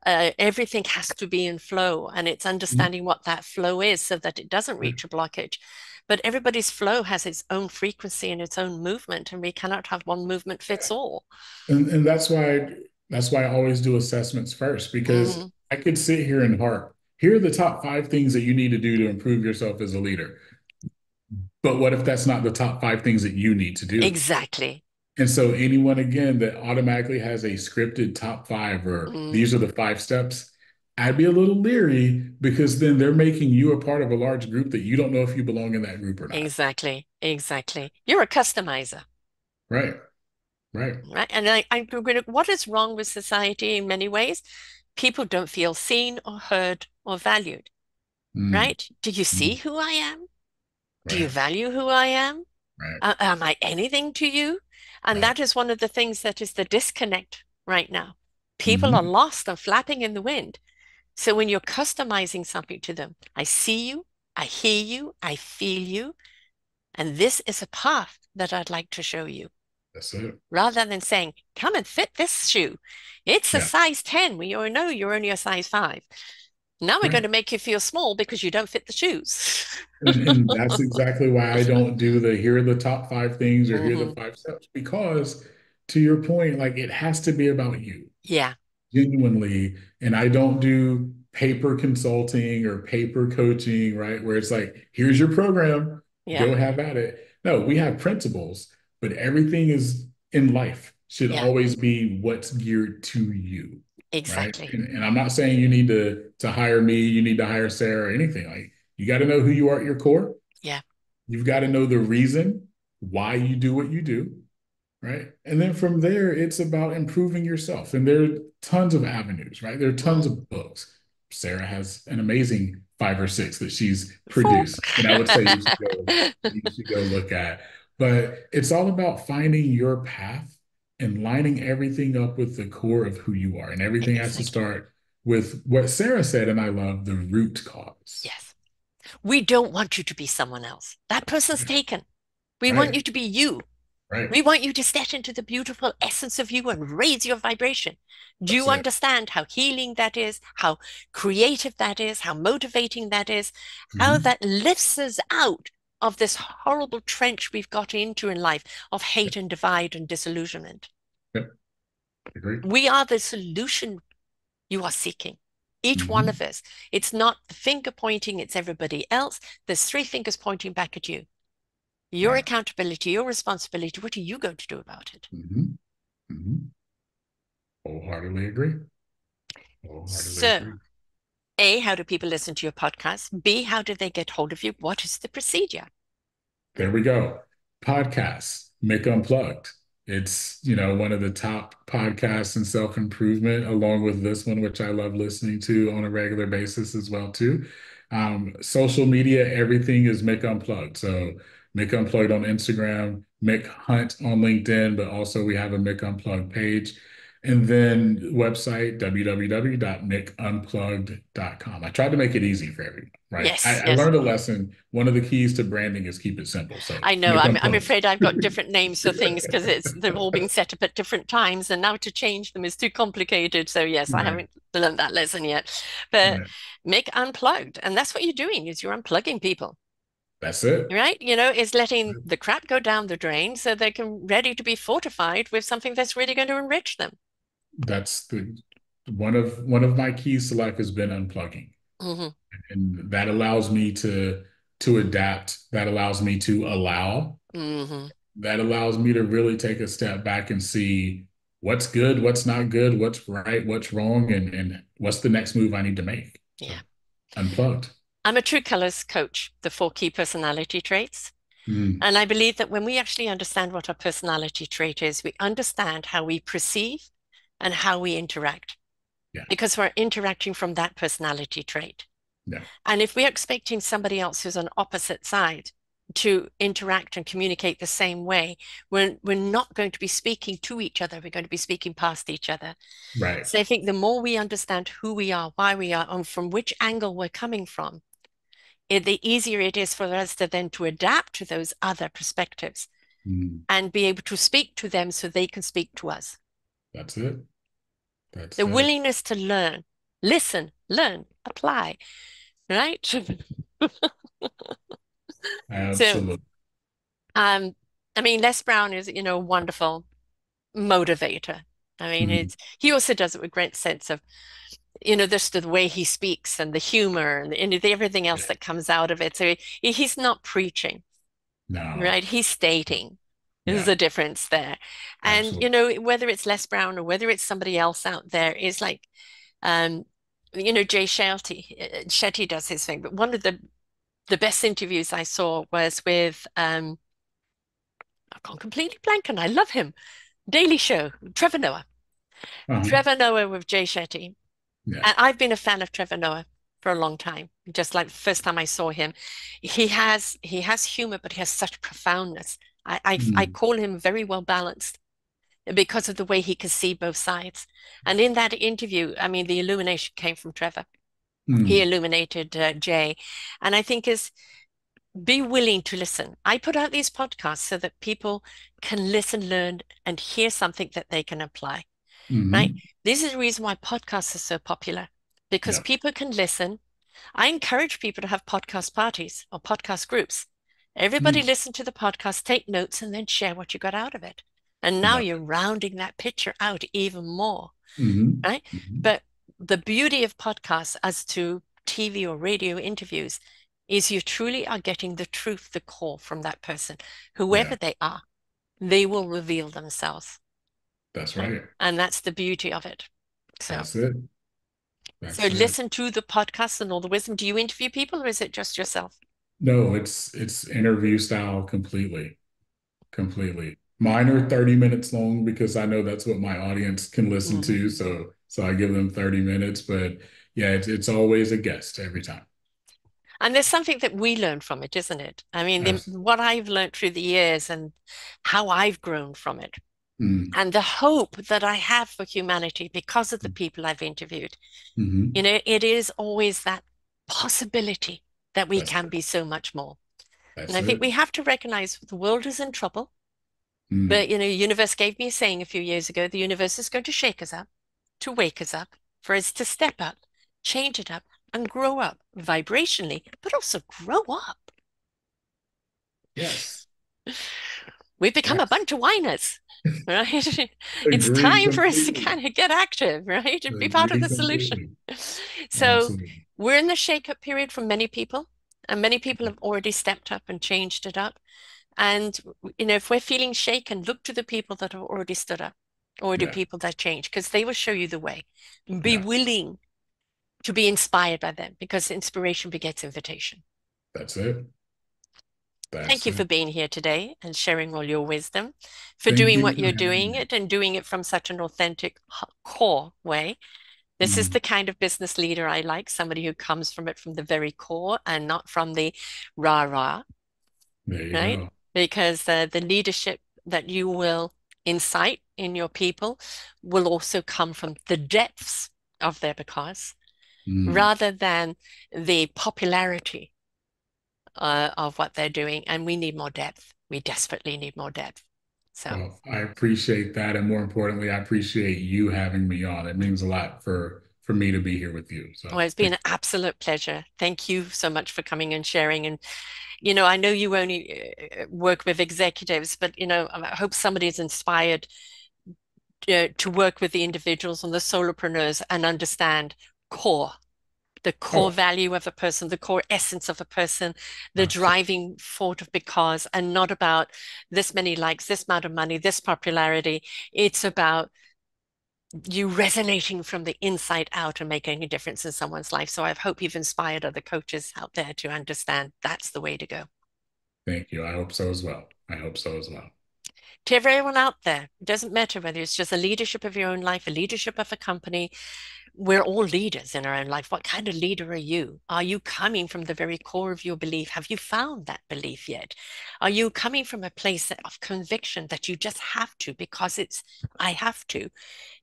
everything has to be in flow. And it's Mhm. understanding what that flow is so that it doesn't Right. reach a blockage. But everybody's flow has its own frequency and its own movement, and we cannot have one movement fits all. And that's why I always do assessments first, because Hmm. I could sit here and harp. Here are the top 5 things that you need to do to improve yourself as a leader. But what if that's not the top 5 things that you need to do? Exactly. And so anyone again that automatically has a scripted top 5 or these are Mm, the 5 steps, I'd be a little leery, because then they're making you a part of a large group that you don't know if you belong in that group or not. exactly. Exactly. You're a customizer. Right. Right. Right. And I'm going to, what is wrong with society in many ways? People don't feel seen or heard or valued, Mm. right? Do you see Mm. who I am? Do you Right. value who I am? Right. Am I anything to you? And Right. that is one of the things that is the disconnect right now. People are Hmm. lost and flapping in the wind. So when you're customizing something to them, I see you, I hear you, I feel you, and this is a path that I'd like to show you. That's it. Rather than saying, come and fit this shoe. It's a Yeah. size 10. We all know you're only a size 5. Now we're going Right. to make you feel small because you don't fit the shoes. And that's exactly why I don't do the here are the top 5 things or here are the Hmm. 5 steps, because to your point, like it has to be about you Yeah, genuinely. And I don't do paper consulting or paper coaching, right? Where it's like, here's your program, yeah, go have at it. No, we have principles, but everything is in life should yeah, always be what's geared to you, right? exactly. And I'm not saying you need to hire me, you need to hire Sarah or anything. Like you got to know who you are at your core. Yeah. You've got to know the reason why you do what you do, right? And then from there, it's about improving yourself. And there are tons of avenues, right? There are tons Mm. of books. Sarah has an amazing 5 or 6 that she's 4. produced, and I would say you should go look at. But it's all about finding your path and lining everything up with the core of who you are. And everything has to Exactly. start with what Sarah said, and I love the root cause. Yes. We don't want you to be someone else. That person's taken. We want Right, you to be you. right. We want you to step into the beautiful essence of you and raise your vibration. Do That's you it. understand how healing that is, how creative that is, how motivating that is, how Mhm. that lifts us out of this horrible trench we've got into in life of hate Yep, and divide and disillusionment? yep, agree. We are the solution you are seeking. Each one Mhm. of us. It's not the finger pointing, it's everybody else. There's 3 fingers pointing back at you. Your Right. accountability, your responsibility. What are you going to do about it? Mhm. Mhm. Wholeheartedly agree. Wholeheartedly So, agree. A, how do people listen to your podcast? B, how do they get hold of you? What is the procedure? There we go. Podcasts, Mick Unplugged. It's one of the top podcasts in self-improvement, along with this one, which I love listening to on a regular basis as well, too. Social media, everything is Mick Unplugged. So Mick Unplugged on Instagram, Mick Hunt on LinkedIn, but also we have a Mick Unplugged page. And then website, www.micunplugged.com. I tried to make it easy for everyone, right? I, Yes, I yes. learned a lesson. One of the keys to branding is keep it simple. So I know. Mick I'm Unplugged. afraid I've got different names for things because they've all been set up at different times, and now to change them is too complicated. So yes, I Right, haven't learned that lesson yet. But right. make unplugged, and that's what you're doing is you're unplugging people, That's it. right? Is letting the crap go down the drain so they can ready to be fortified with something that's really going to enrich them. That's the one of my keys to life has been unplugging. Hmm. And that allows me to adapt. That allows me to allow. Hmm. That allows me to really take a step back and see what's good, what's not good, what's right, what's wrong, and what's the next move I need to make. So Yeah. unplugged. I'm a true colors coach, the 4 key personality traits. Mm, And I believe that when we actually understand what our personality trait is, we understand how we perceive and how we interact yeah, because we're interacting from that personality trait. yeah. And if we're expecting somebody else who's on opposite side to interact and communicate the same way. We're not going to be speaking to each other. We're going to be speaking past each other. Right. So I think the more we understand who we are, why we are, and from which angle we're coming from, the easier it is for us to then to adapt to those other perspectives Mm, and be able to speak to them so they can speak to us. that's it. That's The it. willingness to learn, listen, learn, apply, right? So, Absolutely. um, I mean, Les Brown is, a wonderful motivator. I mean, Mm, he also does it with great sense of, just the way he speaks and the humor and everything else yeah. that comes out of it. So he's not preaching, No. right? He's stating. There's Yeah. a difference there. And, Absolutely. whether it's Les Brown or whether it's somebody else out there is like, um, Jay Shetty does his thing. But one of the best interviews I saw was with, I've gone completely blank and I love him. Daily Show, Trevor Noah. Uh-huh. Trevor Noah with Jay Shetty. Yeah. And I've been a fan of Trevor Noah for a long time. Just like the first time I saw him, he has humor, but he has such profoundness. I Mm, call him very well balanced because of the way he can see both sides. And in that interview, I mean, the illumination came from Trevor. He mm, illuminated Jay, and I think is be willing to listen. I put out these podcasts so that people can listen, learn, and hear something that they can apply. Right? mm-hmm. This is the reason why podcasts are so popular because Yeah. people can listen. I encourage people to have podcast parties or podcast groups. Everybody Mm, listen to the podcast, take notes, and then share what you got out of it. And now love you're rounding that picture out even more, it. Mm-hmm. right? Mm-hmm. But the beauty of podcasts as to TV or radio interviews is you truly are getting the truth, the core from that person, whoever Yeah. they are. They will reveal themselves, That's right? right. And that's the beauty of it. So. That's it. So That's it. listen to the podcast and all the wisdom. Do you interview people or is it just yourself? No, it's interview style completely. Completely. Mine are 30 minutes long because I know that's what my audience can listen Mhm. to. So I give them 30 minutes, but yeah, it's always a guest every time. And there's something that we learn from it, isn't it? I mean, Abs- what I've learned through the years and how I've grown from it, mm, and the hope that I have for humanity because of the people I've interviewed. mm-hmm. It is always that possibility that we That's can be so much more. And that's I think it. we have to recognize the world is in trouble. Mm, But, universe gave me a saying a few years ago, the universe is going to shake us up, to wake us up, for us to step up, change it up, and grow up vibrationally, but also grow up. yes. We've become a Yes. bunch of whiners, right? It's Agreed time for us to completely. kind of get active, right? And be part of Agreed the solution. completely. So Absolutely. we're in the shake-up period for many people, and many people have already stepped up and changed it up. And if we're feeling shaken, look to the people that have already stood up, or to Yeah. people that change, because they will show you the way. Be Yeah. willing to be inspired by them, because inspiration begets invitation. That's it. Thank That's you for it. being here today and sharing all your wisdom, for Thank doing you what for you're having doing me. it and doing it from such an authentic core way. This is Mm, the kind of business leader I like, somebody who comes from it from the very core and not from the rah rah, there you right? go. Because the leadership that you will incite in your people will also come from the depths of their because Mm. rather than the popularity of what they're doing. And we need more depth. We desperately need more depth. So, Well, I appreciate that, and more importantly, I appreciate you having me on. It means a lot for me to be here with you. So well, it's been thank an absolute pleasure. Thank you so much for coming and sharing. And, I know you only work with executives, but, I hope somebody is inspired to work with the individuals and the solopreneurs and understand core, the you. core Oh, value of a person, the core essence of a person, the absolutely. driving force of because, and not about this many likes, this amount of money, this popularity. It's about you resonating from the inside out and making a difference in someone's life. So I hope you've inspired other coaches out there to understand that's the way to go. Thank you. I hope so as well. I hope so as well. To everyone out there, it doesn't matter whether it's just a leadership of your own life, a leadership of a company, we're all leaders in our own life. What kind of leader are you? Are you coming from the very core of your belief? Have you found that belief yet? Are you coming from a place of conviction that you just have to because it's, I have to?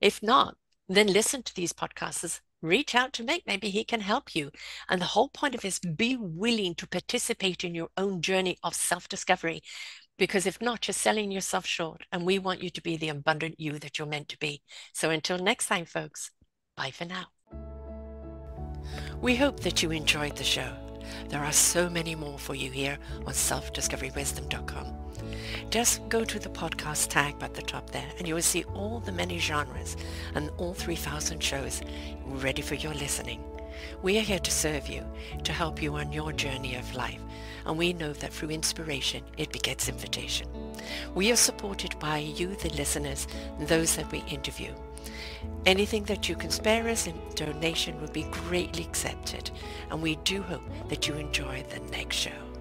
If not, then listen to these podcasts. Reach out to Mick. Maybe he can help you. And the whole point of it is be willing to participate in your own journey of self-discovery. Because if not, you're selling yourself short. And we want you to be the abundant you that you're meant to be. So until next time, folks, bye for now. We hope that you enjoyed the show. There are so many more for you here on selfdiscoverywisdom.com. Just go to the podcast tag at the top there and you will see all the many genres and all 3,000 shows ready for your listening. We are here to serve you, to help you on your journey of life, and we know that through inspiration it begets invitation. We are supported by you, the listeners, and those that we interview. Anything that you can spare us in donation would be greatly accepted, and we do hope that you enjoy the next show.